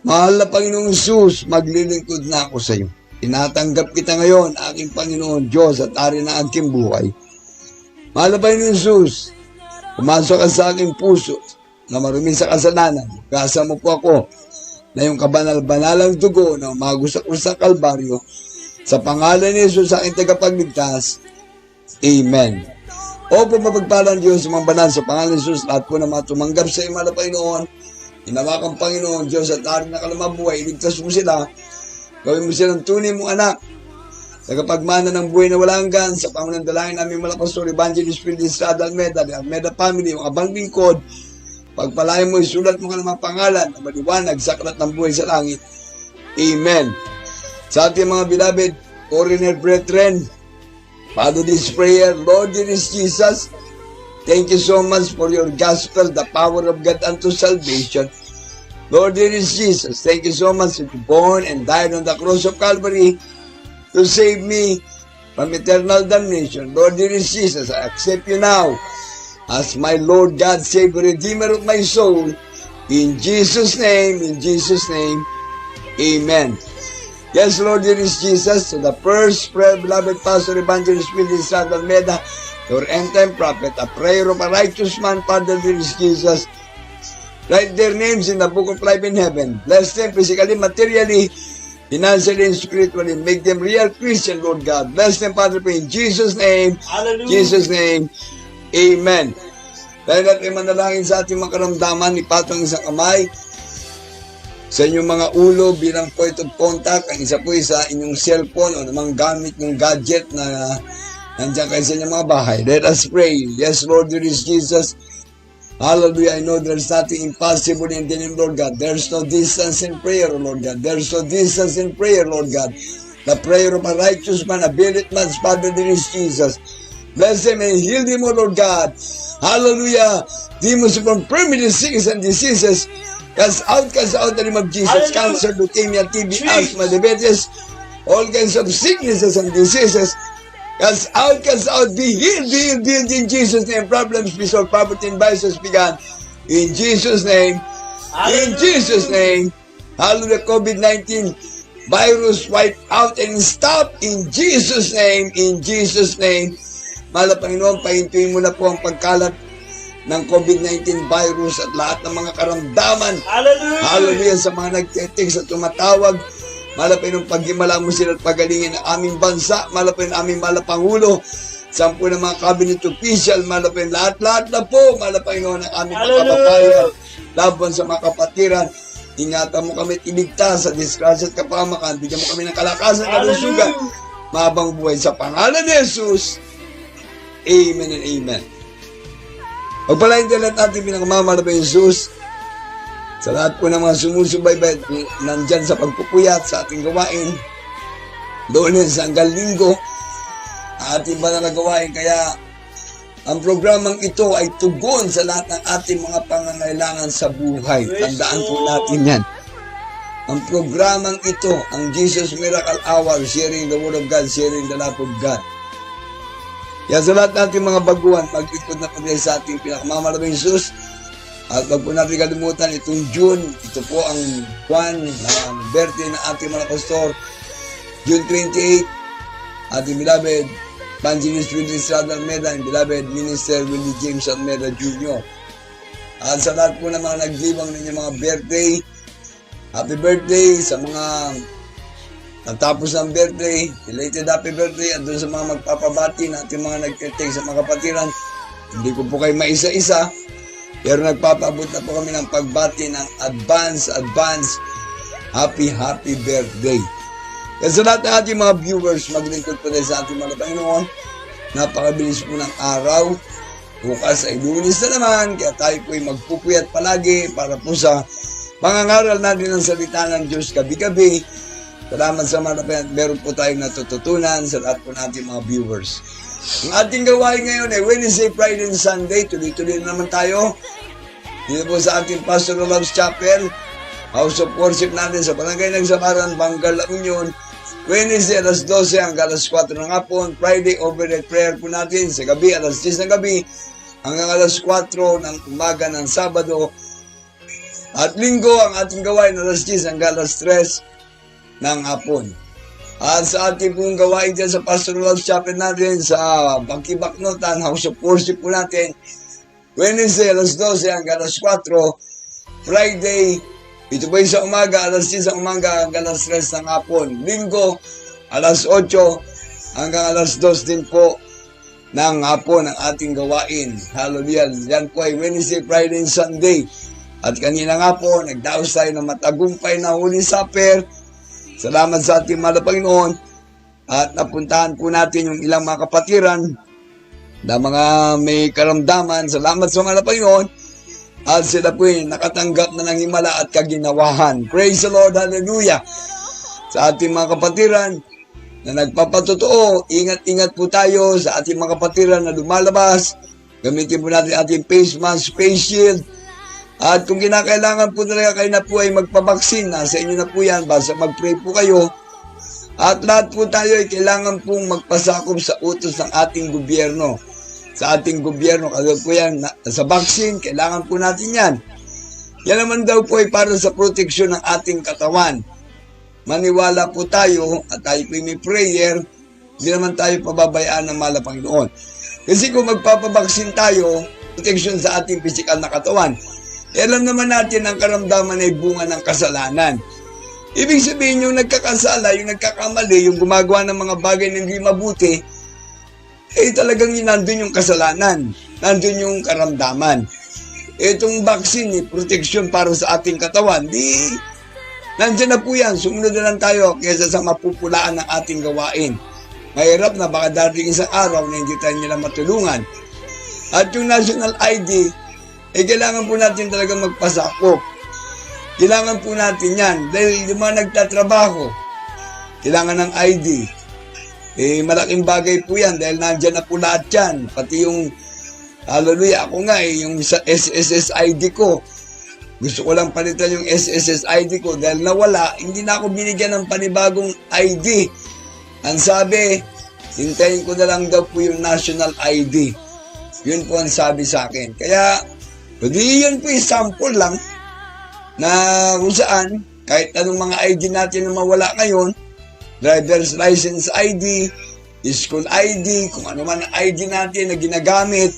Mahal na Panginoong Jesus, maglilingkod na ako sa iyo. Tinatanggap kita ngayon, aking Panginoon, Diyos at ari na aking buhay. Mahal na Panginoon Jesus, pumasok ka sa aking puso na marumi sa kasalanan. Gasa mo po ako na yung kabanal-banalang dugo na umagos ako sa Kalbaryo. Sa pangalan ni Jesus, aking tagapagligtas. Amen. Opo, mapagpalang Diyos, mga banal sa pangalan ni Jesus, lahat po na matumanggap sa ima na Panginoon, inawakang Panginoon, Diyos at aring na kalamabuhay, iligtas mo sila, gawin mo silang tunay mong anak, nagapagmana ng buhay na walang hanggan, sa pangunan dalangin namin malapastor, Evangelist Philip Estrada Almeda, the Almeda family, yung abang lingkod, pagpalayan mo, isulat mo ka ng mga pangalan, na maliwanag, saklat ng buhay sa langit. Amen. Sa ating mga beloved, foreigner brethren, follow this prayer. Lord, dearest Jesus, thank you so much for your gospel, the power of God unto salvation. Lord, dearest Jesus, thank you so much that you born and died on the cross of Calvary to save me from eternal damnation. Lord, dearest Jesus, I accept you now as my Lord, God, Savior, Redeemer of my soul. In Jesus' name, Amen. Yes, Lord, dearest Jesus, to the first prayer, beloved Pastor Evangelist Philip Estrada Almeda, your end-time prophet, a prayer of a righteous man, Father, dearest Jesus, write their names in the book of life in heaven. Bless them physically, materially, financially, and spiritually. Make them real Christian, Lord God. Bless them, Father, in Jesus' name. Hallelujah. Jesus' name. Amen. Dahil natin manalangin sa ating mga karamdaman, ipatong isang kamay sa inyong mga ulo bilang point of contact. Ang isa po sa inyong cellphone o namang gamit ng gadget na nandiyan kayo sa inyong mga bahay. Let us pray. Yes, Lord, there is Jesus. Hallelujah. I know there's nothing impossible in the name, Lord God. There's no distance in prayer, Lord God. There's no distance in prayer, Lord God. The prayer of a righteous man, a brilliant man's Father, there is Jesus. Bless them and heal them, O Lord God. Hallelujah. Demons from infirmities, sickness, and diseases. Cast out in the name of Jesus. Cancer, leukemia, TB, asthma, diabetes, all kinds of sicknesses and diseases. Cast out, be healed in Jesus' name. Problems be solved, poverty and vices began. In Jesus' name. In Jesus' name. Hallelujah. COVID-19 virus wipe out and stop in Jesus' name. In Jesus' name. Mahal na Panginoon, pahintuin mo na po ang pagkalat ng COVID-19 virus at lahat ng mga karamdaman. Hallelujah! Hallelujah sa mga nagte-text at tumatawag. Malapin ng paghimala mo sila at pagalingin ng aming bansa. Malapin ang aming malapangulo. 10 ng mga cabinet official. Malapin lahat-lahat na po. Malapin ng aming mga kapatayan. Laban sa mga kapatiran. Ingatan mo kami at iligtas sa disgrasya at kapamakan. Bigyan mo kami ng kalakasan at kalusugan. Mahabang buhay sa pangalan ni Jesus. Amen and amen. Pagpalain din lahat natin pinakamamahal na Jesus sa lahat po ng mga sumusubaybay nandyan sa pagpupuyat sa ating gawain. Doon sa hanggang linggo ating banal na gawain. Kaya ang programang ito ay tugon sa lahat ng ating mga pangangailangan sa buhay. Tandaan po natin yan. Ang programang ito, ang Jesus Miracle Hour, sharing the Word of God, sharing the love of God. Kaya sa lahat natin mga baguhan, mag-ikot na po tayo sa ating pinakamamalamang Jesus. At wag po natin kalimutan itong June. Ito po ang buwan ng birthday ng ating mga pastor. June 28, ating beloved Evangelist Philip Estrada Almeda and beloved Minister Willie James Almeda Jr. At sa lahat po ng mga nagdibang ninyo mga birthday, happy birthday sa mga natapos ng birthday, belated happy birthday, at doon sa mga magpapabati natin mga nagtitake sa mga kapatiran. Hindi ko po kayo maisa-isa, pero nagpapabot na po kami ng pagbati ng advance happy birthday. Kaya sa lahat ng ating mga viewers, maglingkod po tayo sa ating mga Panginoon. Napakabilis po ng araw. Bukas ay Lunes na naman, kaya tayo po ay magpupuyat palagi para po sa pangangaral natin ng salita ng Diyos gabi-gabi. Salamat sa mga meron po tayong natututunan sa lahat po natin mga viewers. Ang ating gawain ngayon ay Wednesday, Friday, and Sunday. Tuloy-tuloy na naman tayo. Dito po sa ating Pastoral Loves Chapel, House of Worship natin sa Barangay Nagsabaran, Bangal, La Union. Wednesday, alas 12 hanggang alas 4 ng hapon. Friday, overnight prayer po natin sa gabi, alas 10 ng gabi hanggang alas 4 ng umaga ng Sabado. At Linggo, ang ating gawain alas 10 hanggang alas 3 ng hapon. At sa ating pong gawain dyan sa Pastoral Loves Chapel natin sa Bangkibaknotan, House of Worship po natin, Wednesday, alas 12 hanggang alas 4. Friday, ito po yung sa umaga, alas 10 ng umaga hanggang alas 3 ng hapon. Linggo, alas 8 hanggang alas 2 din po ng hapon ng ating gawain. Hallelujah. Yan po ay Wednesday, Friday, and Sunday. At kanina nga po, nagdaos tayo ng matagumpay na Holy Supper. Salamat sa ating mahal na Panginoon. At napuntahan po natin yung ilang mga kapatiran na mga may karamdaman. Salamat sa mahal na Panginoon. At sila po ay nakatanggap na ng himala at kaginawahan. Praise the Lord. Hallelujah. Sa ating mga kapatiran na nagpapatotoo, ingat-ingat po tayo sa ating mga kapatiran na lumalabas. Gamitin po natin ating face mask, face shield. At kung kinakailangan po talaga kayo na po ay magpabaksin, nasa inyo na po yan, basta mag-pray po kayo. At lahat po tayo ay kailangan pong magpasakop sa utos ng ating gobyerno. Sa ating gobyerno, kasi po yan, sa vaccine, kailangan po natin yan. Yan naman daw po ay para sa proteksyon ng ating katawan. Maniwala po tayo at tayo po may prayer, hindi naman tayo pababayaan ng mahal na Panginoon. Kasi kung magpapabaksin tayo, proteksyon sa ating pisikal na katawan. Alam naman natin ang karamdaman ay bunga ng kasalanan. Ibig sabihin yung nagkakasala, yung nagkakamali, yung gumagawa ng mga bagay na hindi mabuti, talagang nandun yung kasalanan, nandun yung karamdaman. Itong vaccine, proteksyon para sa ating katawan, nandyan na po yan, sumunod na lang tayo kaysa sa mapupulaan ng ating gawain. Mahirap na baka darating isang araw na hindi tayo nila matulungan. At yung national ID, kailangan po natin talaga magpasakop. Kailangan po natin yan. Dahil yung mga nagtatrabaho, kailangan ng ID. Malaking bagay po yan dahil nandyan na po lahat yan. Pati yung, hallelujah, ako nga yung sa SSS ID ko. Gusto ko lang palitan yung SSS ID ko dahil nawala, hindi na ako binigyan ng panibagong ID. Ang sabi, hintayin ko na lang daw po yung national ID. Yun po ang sabi sa akin. Kaya, hindi yun po yung sample lang na kung saan, kahit anong mga ID natin na mawala ngayon, driver's license ID, school ID, kung ano man ang ID natin na ginagamit,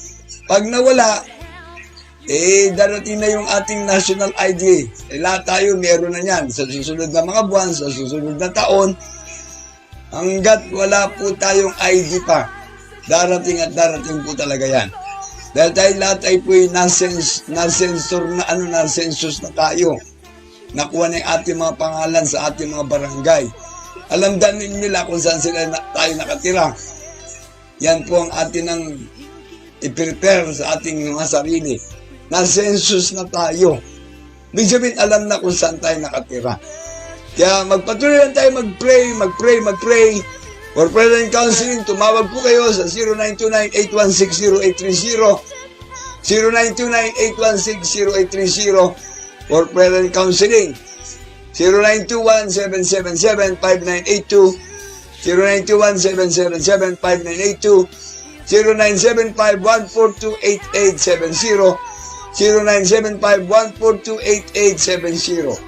pag nawala, darating na yung ating national ID. Lahat tayo meron na yan sa susunod na mga buwan, sa susunod na taon, hanggat wala po tayong ID pa, darating at darating po talaga yan. Dahil tayo lahat ay po'y na-sensor na na-census na tayo. Nakuha na yung ating mga pangalan sa ating mga barangay. Alam din nila kung saan sila tayo nakatira. Yan po ang atin ang i-prepare sa ating mga sarili. Na-census na tayo. Ibig sabihin, alam na kung saan tayo nakatira. Kaya magpatuloy lang tayo mag-pray. For prayer and counseling, tumawag po kayo sa 0929-816-0830, 0929-816-0830, for prayer and counseling, 0921-777-5982, 0921-777-5982, 0975-142-8870, 0975-142-8870.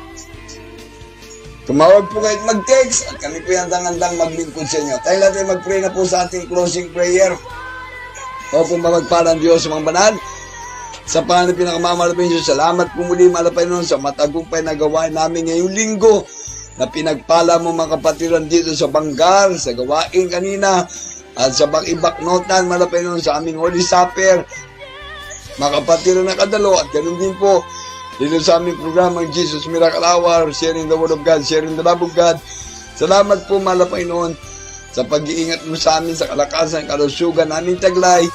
Tumawag po kayo mag-text at kami po yung handang-handang maglingkod sa inyo. Tayo natin mag-pray na po sa ating closing prayer. O kung mapagpalang Diyos sa mga banal, sa pangalan ng pinakamamahal na Diyos, salamat po muli, mahal na Panginoon, sa matagumpay na gawain namin ngayong linggo na pinagpala mo mga kapatiran dito sa Banggar, sa gawain kanina, at sa Bakibaknotan, mahal na Panginoon, sa aming Holy Supper, mga kapatiran na kadalo, at ganun din po, dito sa aming programang Jesus Miracle Hour, sharing the Word of God, sharing the Love of God. Salamat po, mahal na Panginoon, sa pag-iingat mo sa amin, sa kalakasan, kalusugan namin taglay.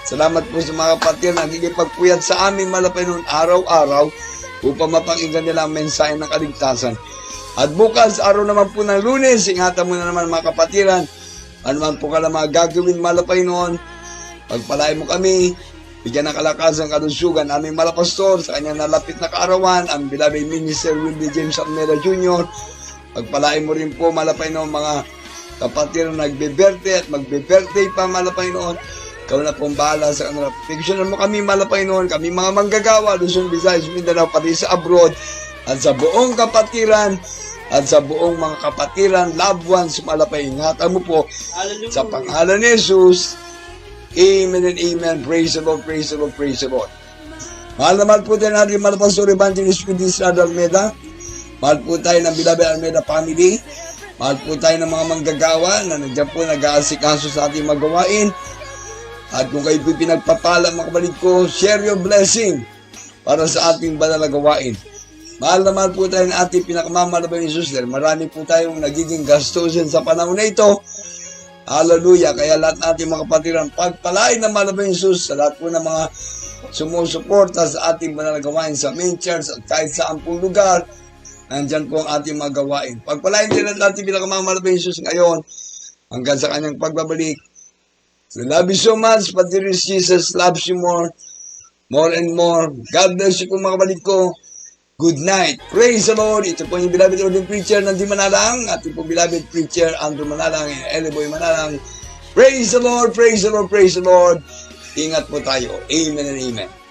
Salamat po sa mga kapatid na nagkikipagpuyat sa amin, mahal na Panginoon, araw-araw, upang mapakinggan nila ang mensahe ng kaligtasan. At bukas, araw naman po ng Lunes, ingatan mo na naman mga kapatiran. Ano man po ka lang mga gagawin, mahal na Panginoon, pagpalain mo kami, bigyan ng kalakasan, kalusugan, aming malapastor sa kanyang nalapit na kaarawan, ang beloved minister Willie James Almeida Jr. Pagpalain mo rin po, malapay noon, mga kapatid na nagbe-birthday at magbe-birthday pa, malapay noon. Ikaw na pong bahala sa kanila. Picture mo kami, malapay noon, kami mga manggagawa, Luzon, Visayas, Mindanao, pati sa abroad, at sa buong kapatiran, at sa buong mga kapatiran, loved ones, malapay, ingatan mo po, Hallelujah. sa pangalan ni Jesus. Amen and amen. Praise the Lord, praise the Lord, praise the Lord. Mahal na mahal po tayo natin, mahal Pastor Evangelist Quintin Estrada Almeida. Mahal po tayo ng beloved Almeida family. Mahal po tayo ng mga manggagawa na nandiyan po nag-aasikaso sa ating magawain. At kung kayo po'y pinagpapala, mga kapatid ko, share your blessing para sa ating banal na gawain. Mahal na mahal po tayo ng ating pinakamamahal na Jesus. Marami po tayong nagiging gastusin sa panahon na ito. Hallelujah. Kaya lahat natin mga kapatiran, pagpalain na mahal na Jesus sa lahat po ng mga sumusuporta sa ating banal na gawain sa main church at kahit saan pong lugar. Nandyan po ang ating mga gawain. Pagpalain din ang ating pinakamamahal na Jesus ngayon hanggang sa kanyang pagbabalik. We love you so much, but there is Jesus loves you more and more. God bless you po mga kapatid ko. Good night. Praise the Lord. Ito po yung beloved ordained preacher ng Di Manalang. At ito po beloved preacher Andrew Manalang and Eliboy Manalang. Praise the Lord, praise the Lord, praise the Lord. Ingat po tayo. Amen and amen.